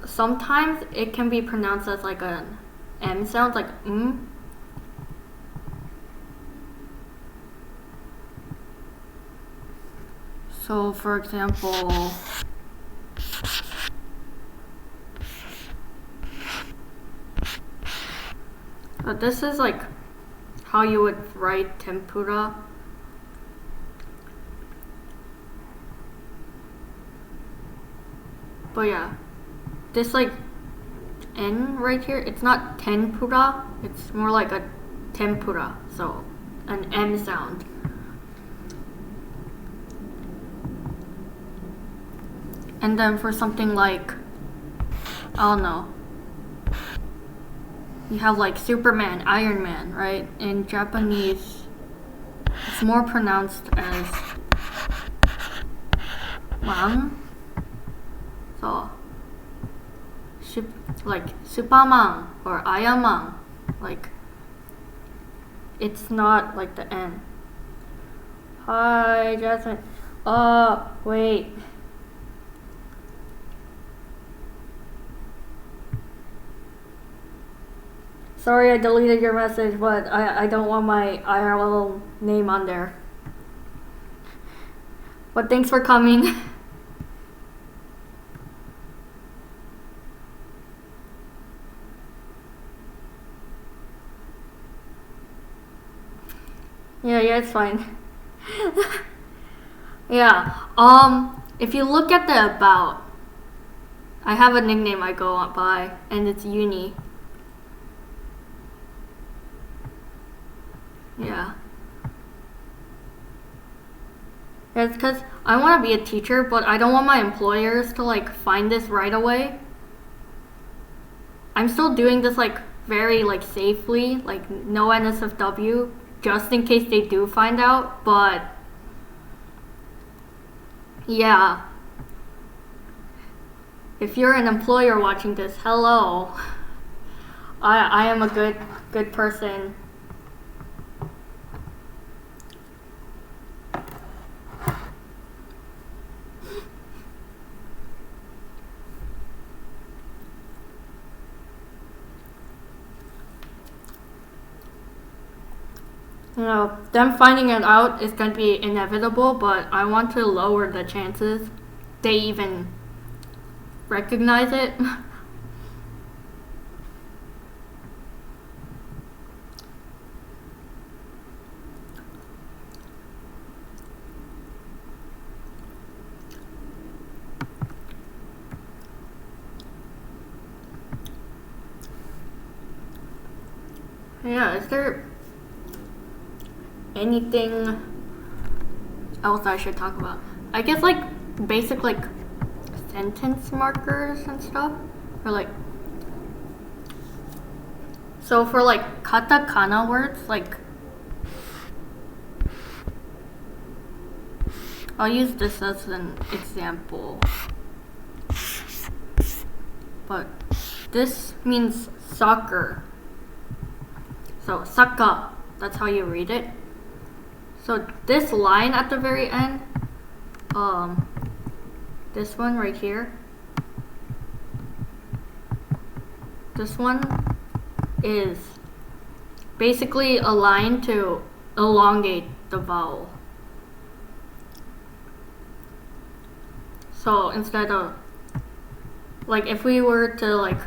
sometimes it can be pronounced as like an M sound, like So for example, this is like how you would write tempura. But yeah, this like N right here, it's not tempura, it's more like a tempura. So an M sound. And then for something like, I don't know, you have like Superman, Iron Man, right? In Japanese, it's more pronounced as man. So, like Superman or Iron Man, like it's not like the N. Hi, Jasmine. Wait. Sorry I deleted your message, but I don't want my IRL name on there. But thanks for coming. Yeah, it's fine. Yeah, if you look at the about, I have a nickname I go by, and it's Uni. Yeah. It's because I want to be a teacher, but I don't want my employers to like find this right away. I'm still doing this like very like safely, like no NSFW, just in case they do find out, but yeah. If you're an employer watching this, hello. I am a good person. You know, them finding it out is going to be inevitable, but I want to lower the chances they even recognize it. Yeah, is there anything else I should talk about? I guess like basic like sentence markers and stuff, or like, so for like katakana words, like I'll use this as an example, but this means soccer. So saka, that's how you read it. So this line at the very end, this one right here, this one is basically a line to elongate the vowel. So instead of, like if we were to like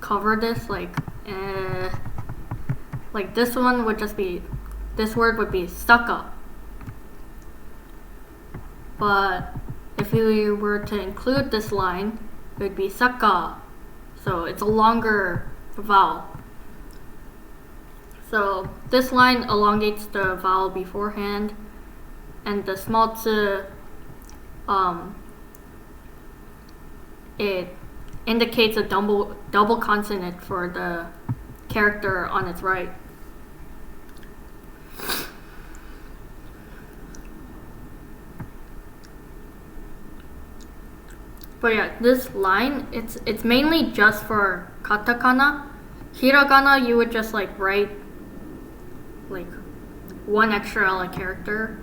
cover this like this one would just be, this word would be saka. But if we were to include this line, it would be saka. So it's a longer vowel. So this line elongates the vowel beforehand, and the small tsu, it indicates a double consonant for the character on its right. But yeah, this line, it's mainly just for katakana. Hiragana, you would just like write like one extra like character.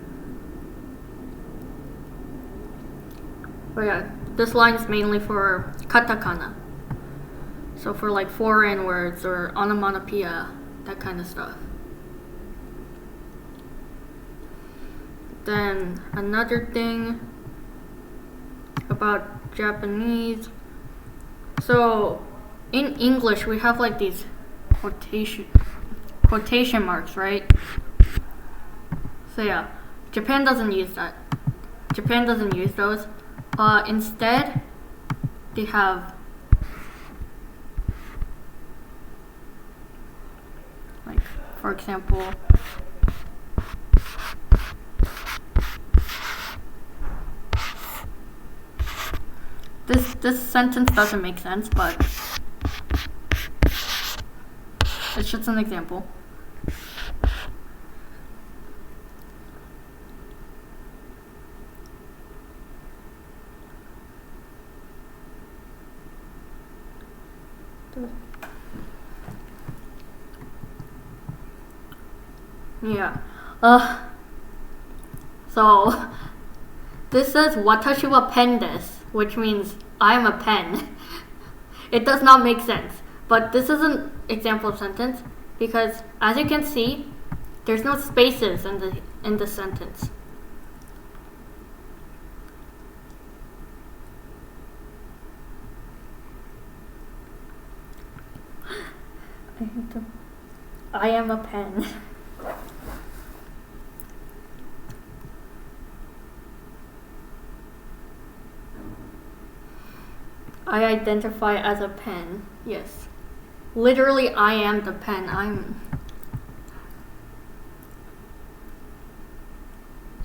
But yeah, this line is mainly for katakana. So for like foreign words or onomatopoeia, that kind of stuff. Then another thing about Japanese. So in English we have like these quotation marks, right? So yeah, Japan doesn't use that. Japan doesn't use those. Instead, they have like, for example, This sentence doesn't make sense, but it's just an example. Yeah. So this says watashi wa pen desu, which means I am a pen. It does not make sense. But this is an example sentence because as you can see, there's no spaces in the sentence. I am a pen. I identify as a pen. Yes. Literally, I am the pen.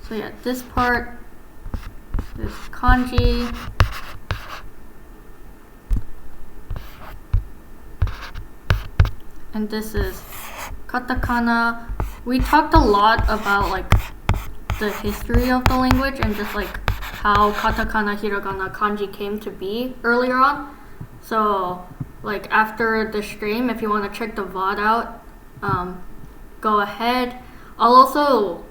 So yeah, this part is kanji. And this is katakana. We talked a lot about like the history of the language and just like how katakana, hiragana, kanji came to be earlier on. So like after the stream, if you want to check the VOD out, go ahead. I'll also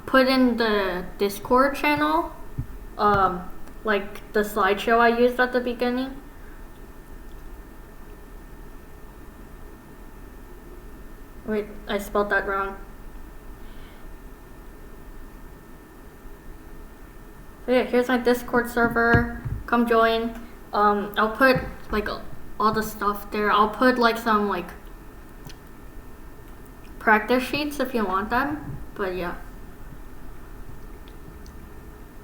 put in the Discord channel like the slideshow I used at the beginning. Wait, I spelled that wrong. So yeah, here's my Discord server. Come join. I'll put like all the stuff there. I'll put like some like practice sheets if you want them. But yeah.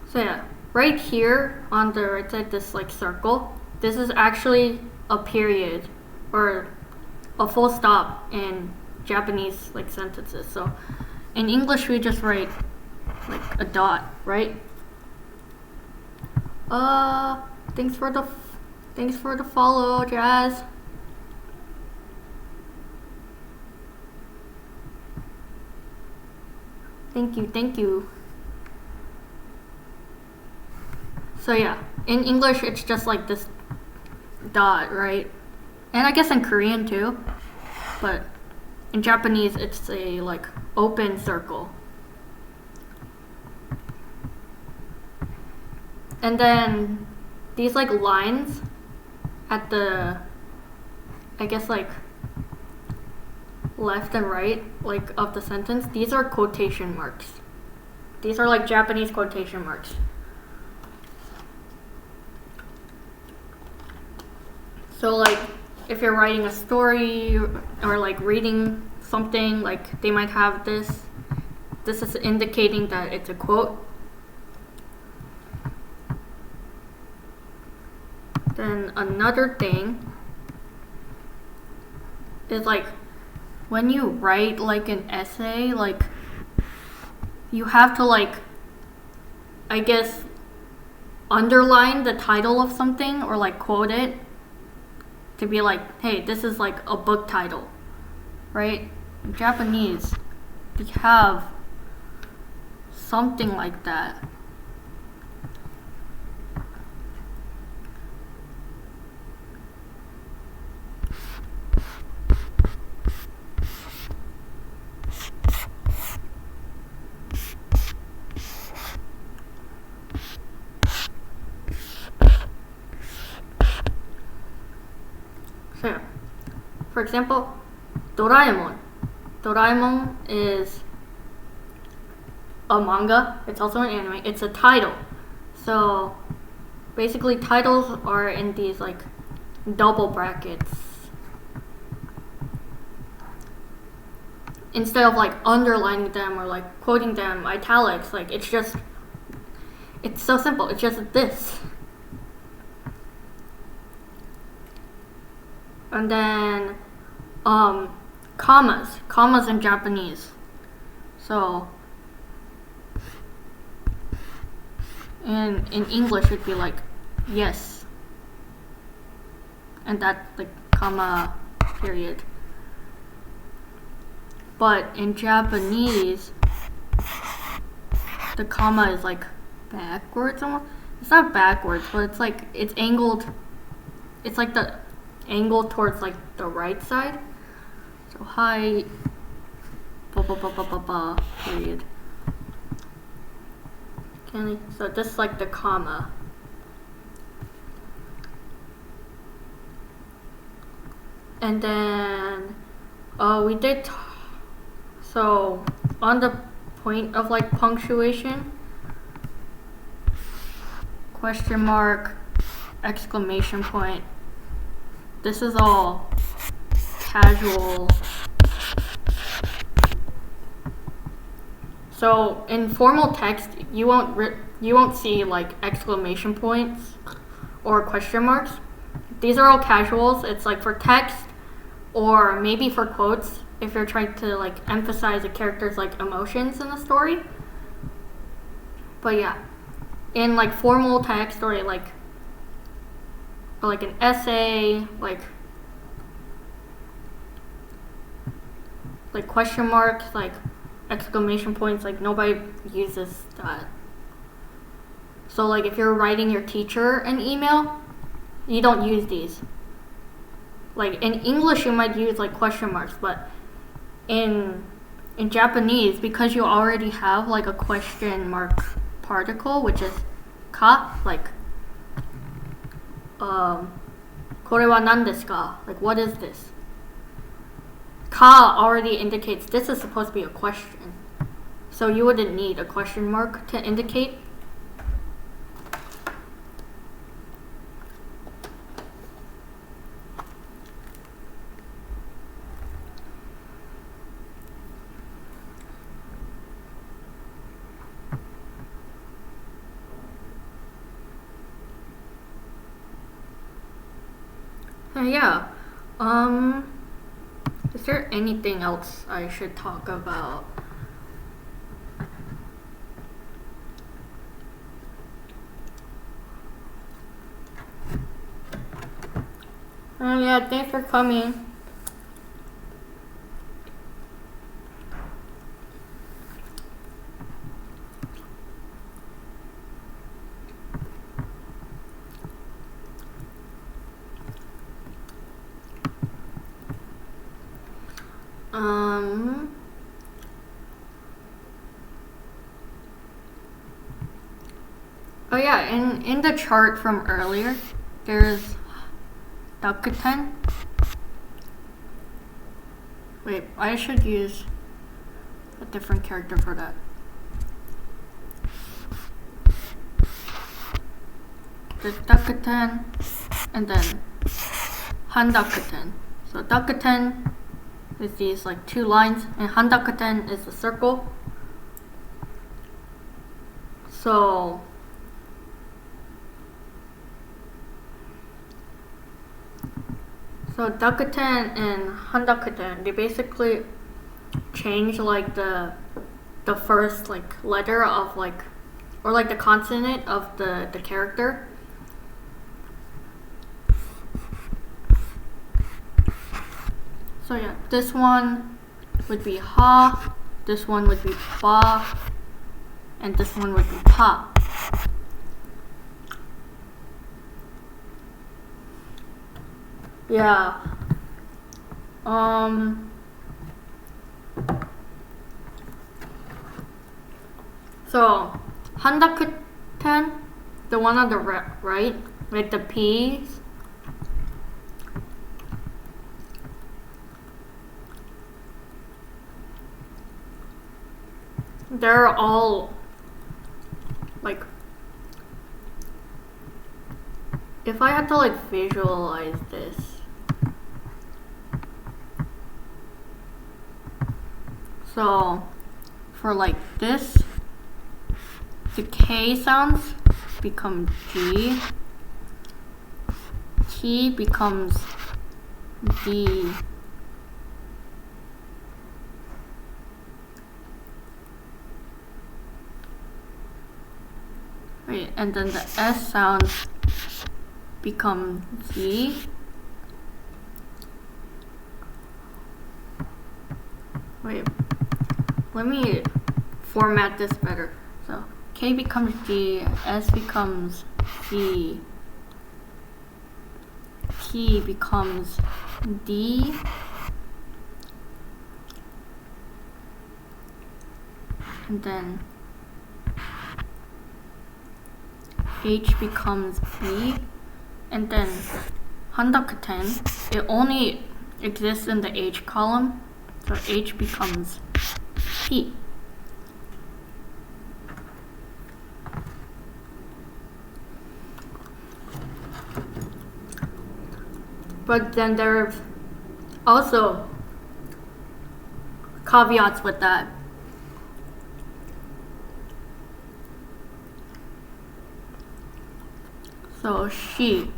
So yeah, right here on the right side, this like circle, this is actually a period or a full stop in Japanese like sentences. So in English we just write like a dot, right? Thanks for the follow, Jazz. Thank you. So yeah, in English it's just like this dot, right? And I guess in Korean too, but in Japanese it's a like open circle. And then these like lines at the, I guess like left and right like of the sentence, these are quotation marks. These are like Japanese quotation marks. So like if you're writing a story or like reading something, like they might have this. This is indicating that it's a quote. Then another thing is like when you write like an essay, like you have to like, I guess, underline the title of something or like quote it to be like, hey, this is like a book title, right? In Japanese, we have something like that. So, for example, Doraemon. Doraemon is a manga. It's also an anime. It's a title. So, basically, titles are in these like double brackets. Instead of like underlining them or like quoting them, italics, like it's so simple. It's just this. And then commas in Japanese. So in English it'd be like yes, and that like comma period. But in Japanese, the comma is like backwards almost. It's not backwards, but it's like it's angled. It's like the angle towards like the right side. So hi, period. So this is like the comma. And then we did. So on the point of like punctuation, question mark, exclamation point. This is all casual. So in formal text, you won't see like exclamation points or question marks. These are all casuals. It's like for text or maybe for quotes if you're trying to like emphasize a character's like emotions in the story. But yeah, in like formal text or like an essay, like question marks, like exclamation points, like nobody uses that. So like if you're writing your teacher an email, you don't use these. Like in English you might use like question marks, but in Japanese, because you already have like a question mark particle, which is ka, like これは何ですか? Like what is this? Ka already indicates this is supposed to be a question. So you wouldn't need a question mark to indicate. Yeah. Is there anything else I should talk about? Yeah, thanks for coming. Oh yeah, in the chart from earlier, there's Dakuten. Wait, I should use a different character for that. There's Dakuten and then Handakuten. So Dakuten is these like two lines and Handakuten is the circle. So Dakuten and Handakuten, they basically change like the first like letter of like, or like the consonant of the character. So yeah, this one would be ha, this one would be ba, and this one would be pa. Yeah. So Handakuten, the one on the right, like the P's, they're all like, if I had to like visualize this, so for like this, the K sounds become G, T becomes D, right, and then the S sounds become Z, Wait, let me format this better. So K becomes G, S becomes C, T becomes D, and then H becomes B, and then Handakuten, it only exists in the H column, so H becomes P. But then there's also caveats with that. So she.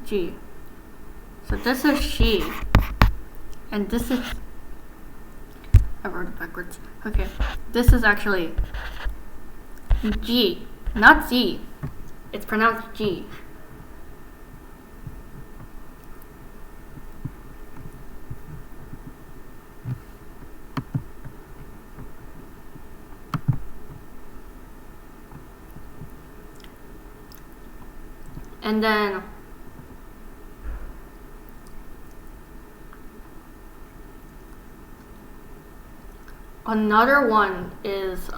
G. So this is she. And this is... I wrote it backwards. Okay. This is actually G. Not Z. It's pronounced G. And then another one is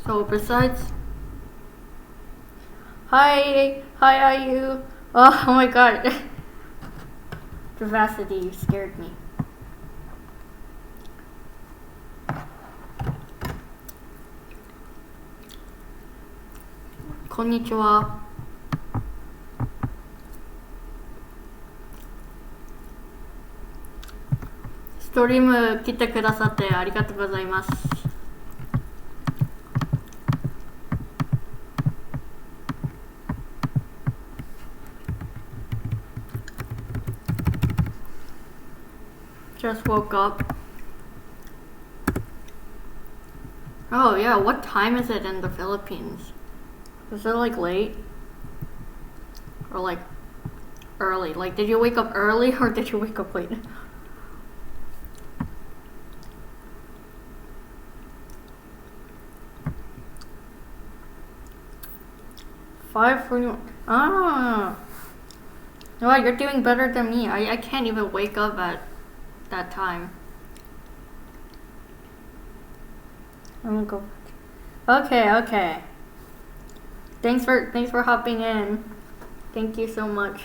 so besides Hi IU. Oh my god. Vivacity, you scared me. Konnichiwa. Stream 来てくださってありがとうございます。Just woke up. Oh yeah, what time is it in the Philippines? Is it like late? Or like early? Like did you wake up early or did you wake up late? Five for you. Ah. No, you're doing better than me. I can't even wake up at that time. I'm gonna go. Okay. Thanks for hopping in. Thank you so much.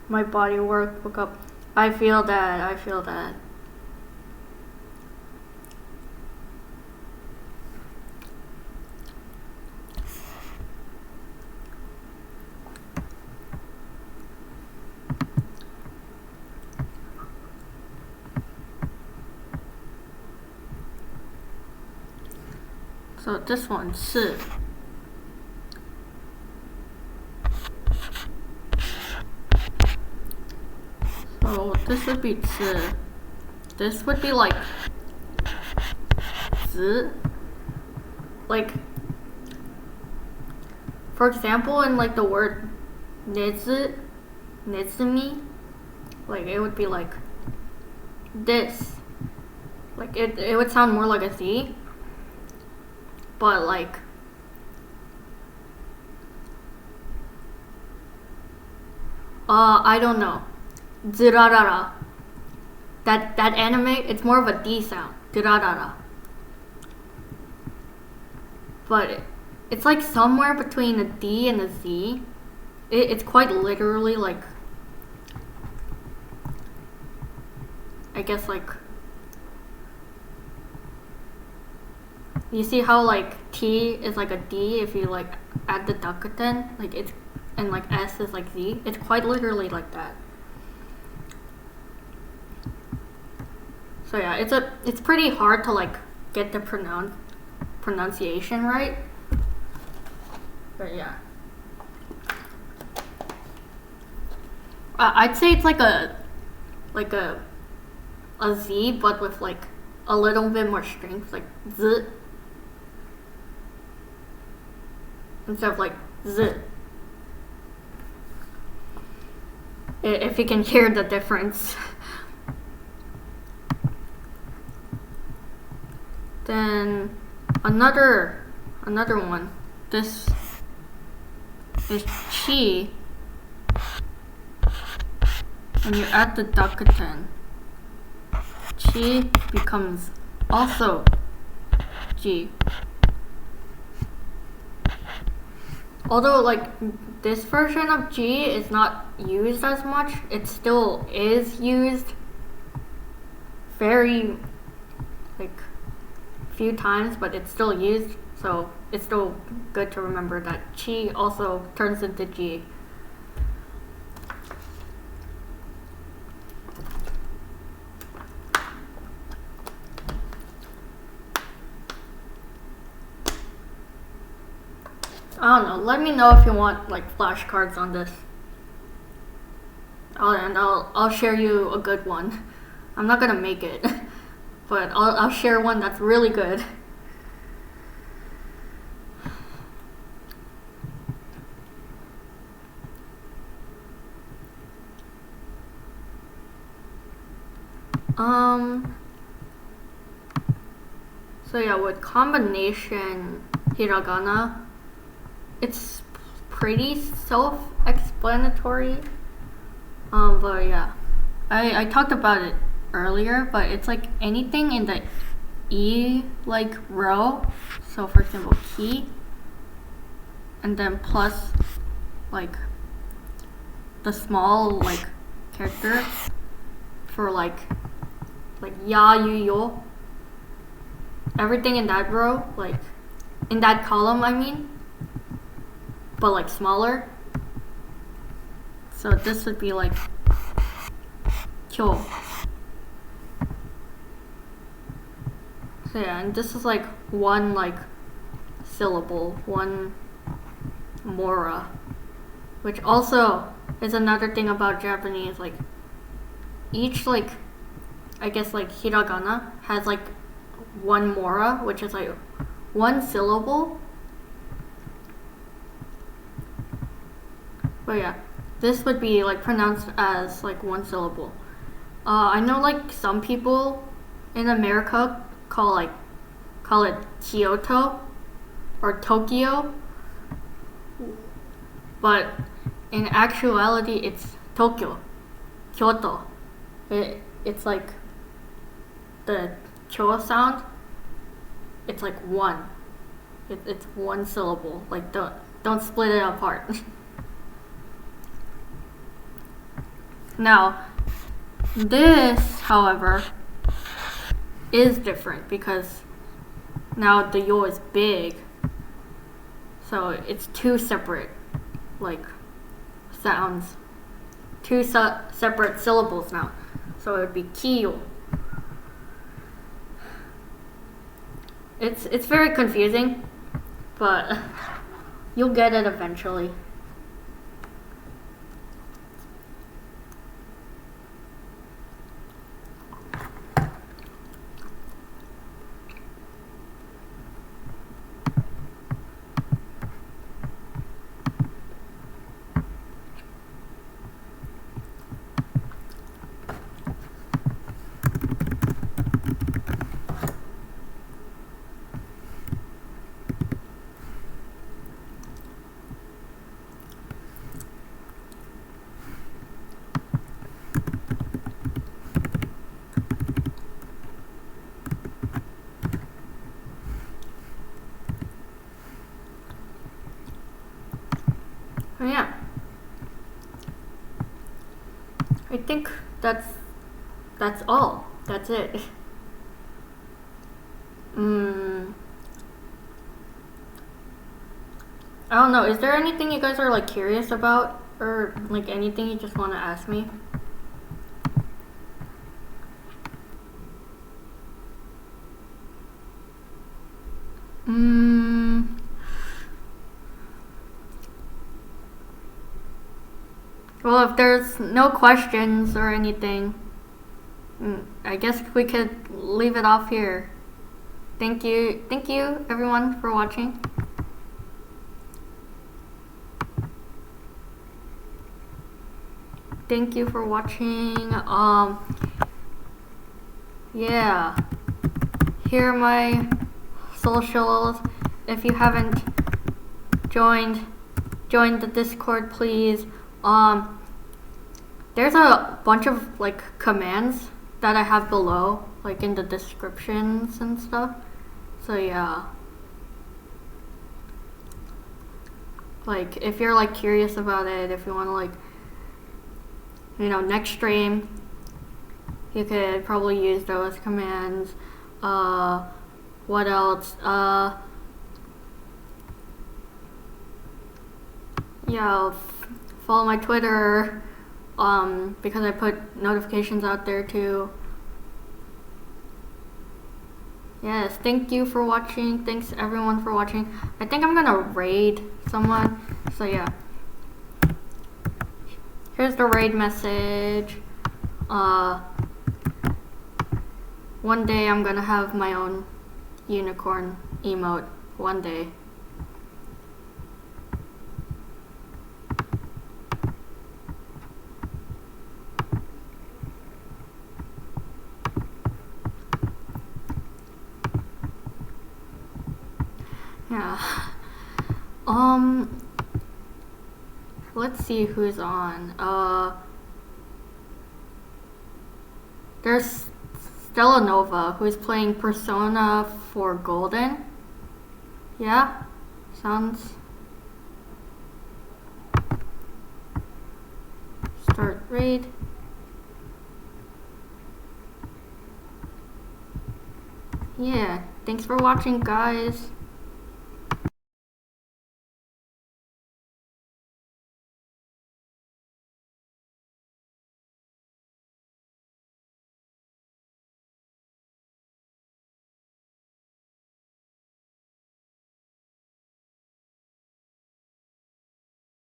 My body woke up. I feel that. So this one, 是. So this would be 是. This would be like 子. Like, for example, in like the word 熱, 熱み, like it would be like this. Like it would sound more like a Z. But like I don't know. Zurarara. That anime, it's more of a D sound. Zurarara. But it's like somewhere between a D and a Z. It's quite literally like, I guess like, you see how like T is like a D if you like add the dakuten, like it's, and like S is like Z. It's quite literally like that. So yeah, it's pretty hard to like get the pronunciation right. But yeah. I'd say it's like a Z, but with like a little bit more strength, like Z, instead of like Z. If you can hear the difference. Then another one. This is chi. When you add the Katakana, chi becomes also G. Although like this version of G is not used as much, it still is used very like few times, but it's still used, so it's still good to remember that chi also turns into G. I don't know, let me know if you want like flashcards on this. I'll share you a good one. I'm not gonna make it, but I'll share one that's really good. So yeah, with combination Hiragana, it's pretty self-explanatory. But yeah, I talked about it earlier, but it's like anything in the E like row. So for example, ki, and then plus like the small like character for like ya, yu, yo. Everything in that row, like in that column, I mean, but like smaller. So this would be like kyo. So yeah, and this is like one like syllable, one mora, which also is another thing about Japanese. Like each like, I guess like hiragana has like one mora, which is like one syllable. But yeah, this would be like pronounced as like one syllable. I know like some people in America call it Kyoto or Tokyo, but in actuality it's Tokyo, Kyoto. It's like the kyo sound. It's like one. It's one syllable. Like don't split it apart. Now, this, however, is different because now the yo is big, so it's two separate like sounds, two separate syllables now. So it would be kiyo. It's very confusing, but you'll get it eventually. Yeah, I think that's all. That's it. I don't know. Is there anything you guys are like curious about, or like anything you just want to ask me? So if there's no questions or anything, I guess we could leave it off here. Thank you everyone for watching. Thank you for watching. Yeah. Here are my socials. If you haven't joined the Discord, please. There's a bunch of like commands that I have below, like in the descriptions and stuff. So yeah. Like if you're like curious about it, if you want to like, you know, next stream, you could probably use those commands. What else? Yeah, follow my Twitter, because I put notifications out there too. Yes, thank you for watching. Thanks everyone for watching. I think I'm gonna raid someone. So yeah. Here's the raid message. One day I'm gonna have my own unicorn emote. One day. Yeah. Let's see who's on. There's Stella Nova, who's playing Persona 4 Golden. Yeah? Sounds... Start raid. Yeah, thanks for watching, guys.